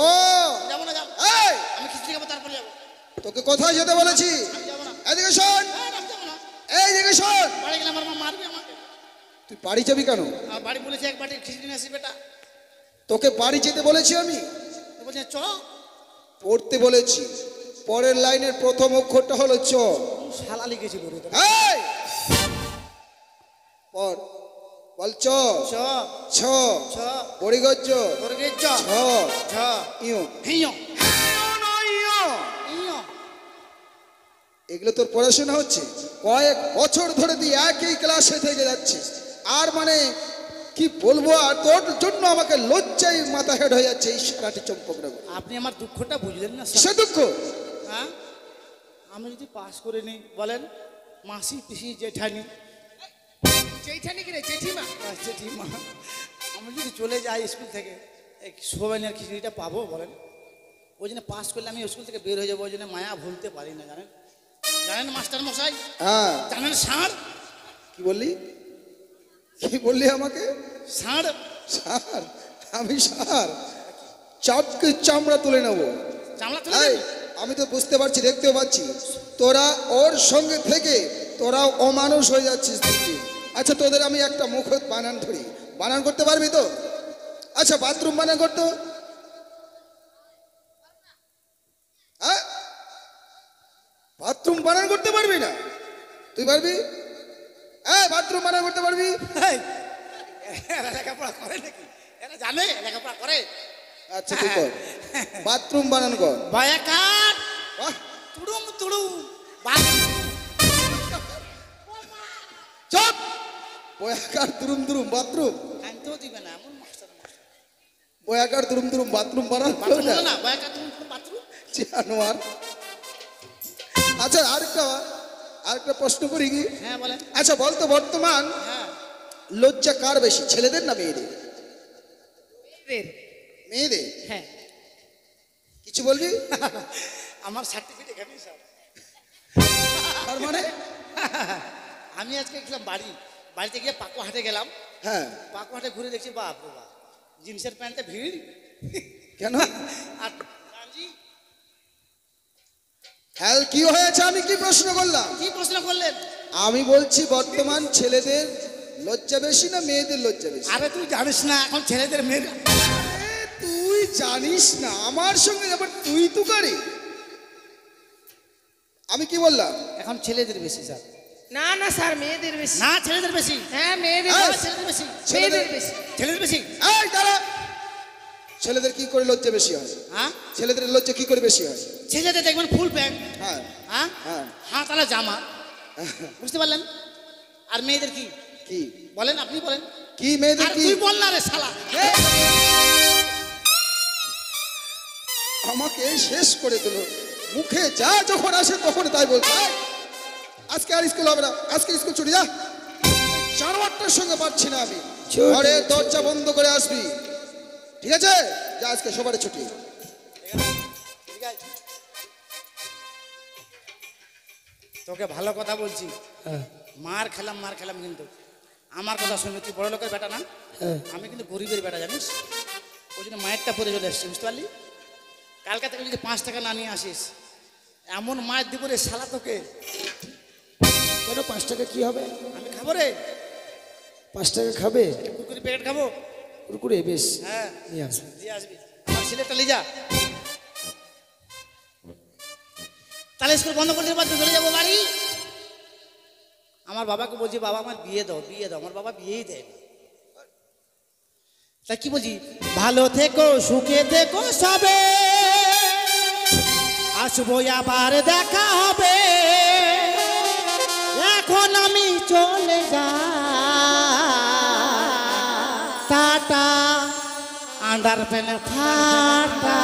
Speaker 3: যাবো না, যাবো।
Speaker 6: এই,
Speaker 3: আমি খিচুড়ি খাবো, তারপরে যাবো।
Speaker 6: তোকে কোথায় যেতে বলেছি?
Speaker 3: আমি যাবো না।
Speaker 6: এদিকে শোন,
Speaker 3: হ্যাঁ, আমি যাবো না।
Speaker 6: এইদিকে শোন।
Speaker 3: বাড়ি গেলে আমার মা মারবে আমাকে।
Speaker 6: তুই বাড়ি যাবি কেন?
Speaker 3: আমার বাড়ি বলেছে এক বাটি খিচুড়ি নিয়ে আসি বেটা।
Speaker 6: তোকে বাড়ি যেতে বলেছি আমি?
Speaker 3: তো বলছে চ।
Speaker 6: পড়তে বলেছি। পরের লাইনের প্রথম অক্ষরটা হলো চ।
Speaker 3: শালা লিখেছিল রে তোর।
Speaker 6: এই, পর বল চ
Speaker 3: চ
Speaker 6: ছ
Speaker 3: ছ
Speaker 6: পরিগজ্জ
Speaker 3: তোর গে চ
Speaker 6: ছ
Speaker 3: ছ
Speaker 6: ইউ।
Speaker 3: হিয় হিয়।
Speaker 6: এগুলো তোর পড়াশোনা হচ্ছে? কয়েক বছর ধরে তুই একই ক্লাসে থেকে যাচ্ছিস, আর মানে কি বলবো, আর তোর জন্য আমাকে লজ্জায় মাথা হেড হয়ে যাচ্ছে। এই সারাটি চম্পকনগর।
Speaker 3: আপনি আমার দুঃখটা বুঝলেন না স্যার?
Speaker 6: সে দুঃখ?
Speaker 3: হ্যাঁ, আমি যদি পাস করে নিই, বলেন মাসি পিসি জেঠানি
Speaker 4: জেঠানি কি রে? জেঠিমা?
Speaker 3: জেঠিমা, আমি যদি চলে যাই স্কুল থেকে, এই সোবাইনের খিচুড়িটা পাবো বলেন? ওই জন্য পাস করলে আমি স্কুল থেকে বের হয়ে যাবো, ওই জন্য মায়া ভুলতে পারি না, জানেন? জানেন মাস্টার মশাই?
Speaker 6: হ্যাঁ,
Speaker 3: জানেন ষাঁড়?
Speaker 6: কি বললি? কি বললি আমাকে?
Speaker 3: ষাঁড়?
Speaker 6: সার? আমি সার? চাপকে চামড়া তুলে নেবো।
Speaker 3: চামড়া তুলে
Speaker 6: এই,
Speaker 3: দেবেন?
Speaker 6: আমি তো বুঝতে পারছি, দেখতেও পাচ্ছি, তোরা ওর সঙ্গে থেকে তোরাও অমানুষ হয়ে যাচ্ছিস দিন দিন। আচ্ছা, তোদের আমি একটা মুখত বানান ধরি, বানান করতে পারবি তো? আচ্ছা, বাথরুম বানান করতো? হ্যাঁ, বাথরুম বানান করতে পারবি না? তুই পারবি? হ্যাঁ, বাথরুম বানান করতে পারবি?
Speaker 3: এই, এরা লেখাপড়া করে নাকি? এরা জানে লেখাপড়া করে?
Speaker 6: আচ্ছা, তুই কর, বাথরুম বানান কর।
Speaker 3: বায়াকার
Speaker 6: বাহ,
Speaker 3: তুড়ুম তুড়ুম
Speaker 6: চপ বয়াকার দুরুম দুরুম বাথরুম,
Speaker 3: কানতেও দিবে না এমন মাস্টার।
Speaker 6: বয়াকার দুরুম দুরুম বাথরুম বানান
Speaker 3: বাথরুম
Speaker 6: না?
Speaker 3: হলো না, বায়াকার তুড়ুম তুড়ুম বাথরুম।
Speaker 6: জানোয়ার। আচ্ছা, আরেকটা প্রশ্ন করি কি?
Speaker 3: হ্যাঁ বলেন।
Speaker 6: আচ্ছা, বলতো বর্তমান
Speaker 3: হ্যাঁ,
Speaker 6: লজ্জা কার বেশি, ছেলেদের না মেয়েদের? মেয়েদের
Speaker 3: হ্যাঁ
Speaker 6: কিছু বলবি?
Speaker 3: আমার সার্টিফিকেট এখানে স্যার।
Speaker 6: তার মানে
Speaker 3: আমি আজকে গেলাম বাড়িতে গিয়ে পাকু হাটে গেলাম।
Speaker 6: হ্যাঁ,
Speaker 3: পাকু হাটে ঘুরে দেখছি বাপ রে বাপ, জিন্সের প্যান্টে ভিড়।
Speaker 6: কেন?
Speaker 3: আর গাঞ্জি।
Speaker 6: হ্যাঁ, কি হয়েছে? আমি কি প্রশ্ন করলাম?
Speaker 3: কি প্রশ্ন করলেন?
Speaker 6: আমি বলছি বর্তমান ছেলেদের লজ্জা বেশি না মেয়েদের লজ্জা বেশি?
Speaker 3: আরে তুই জানিস না এখন ছেলেদের মেয়ের।
Speaker 6: তুই জানিস না, আমার সঙ্গে আবার তুই তুকারি। আমি কি বললাম?
Speaker 3: এখন ছেলেদের বেশি স্যার।
Speaker 5: না না স্যার, মেয়েদের বেশি।
Speaker 3: না ছেলেদের বেশি।
Speaker 5: হ্যাঁ মেয়েদের
Speaker 6: এই,
Speaker 5: বেশি।
Speaker 3: ছেলেদের বেশি।
Speaker 5: মেয়েদের বেশি।
Speaker 3: ছেলেদের বেশি।
Speaker 6: এই দাঁড়া, ছেলেদের কি করে লজ্জা বেশি হয়?
Speaker 3: হ্যাঁ
Speaker 6: ছেলেদের লজ্জা কি করে বেশি হয়?
Speaker 3: ছেলেদের দেখবেন ফুল প্যান্ট,
Speaker 6: হ্যাঁ
Speaker 3: হ্যাঁ
Speaker 6: হ্যাঁ
Speaker 3: হাতালা জামা, বুঝতে পারলেন? আর মেয়েদের কি
Speaker 6: কি
Speaker 3: বলেন, আপনি বলেন।
Speaker 6: কি মেয়েদের
Speaker 3: আর
Speaker 6: কি?
Speaker 3: তুই বল না রে শালা।
Speaker 6: আমাকে শেষ করে দিল, মুখে যা যখন আসে তখন তাই বলতে। আজকে আর স্কুল হবে না, আজকে স্কুল ছুটি, যা। 4-8টার সঙ্গে পারছি না আমি।
Speaker 2: ছুটি,
Speaker 6: ঘরের দরজা বন্ধ করে আসবি, ঠিক আছে? যা, আজকে সবার ছুটি।
Speaker 3: তোকে ভালো কথা বলছি, মার খেলাম কিন্তু আমার কথা শুনে, তুই বড় লোকের বেটা না, আমি কিন্তু গরিবের বেটা, জানিস? ওই জন্য মায়েরটা পরে চলে আসছি, বুঝতে পারলি? কালকা থেকে যদি 5 টাকা না নিয়ে আসিস, এমন মায়ের দিব রে শালা তোকে।
Speaker 2: কেন 5 টাকা কি হবে?
Speaker 3: আমি খাবো রে,
Speaker 2: 5 টাকা খাবে?
Speaker 3: কুরকুরি প্যাকেট খাবো।
Speaker 2: কুরকুরে বেশ,
Speaker 3: হ্যাঁ
Speaker 2: নিয়ে আসবে।
Speaker 3: দিয়ে আসবি, আমার ছেলেটা নিয়ে যা। তাহলে স্কুল বন্ধ করে দিয়ে চলে যাবো বাড়ি। আমার বাবাকে বলছি, বাবা আমার বিয়ে দাও, আমার বাবা বিয়েই দেয় না। তা কি বলছি, ভালো থেকো সুখে থেকো সবে, আসবো আবার দেখা হবে, এখন আমি চলে যাই, টাটা, আন্ডার প্যানে ফাটা।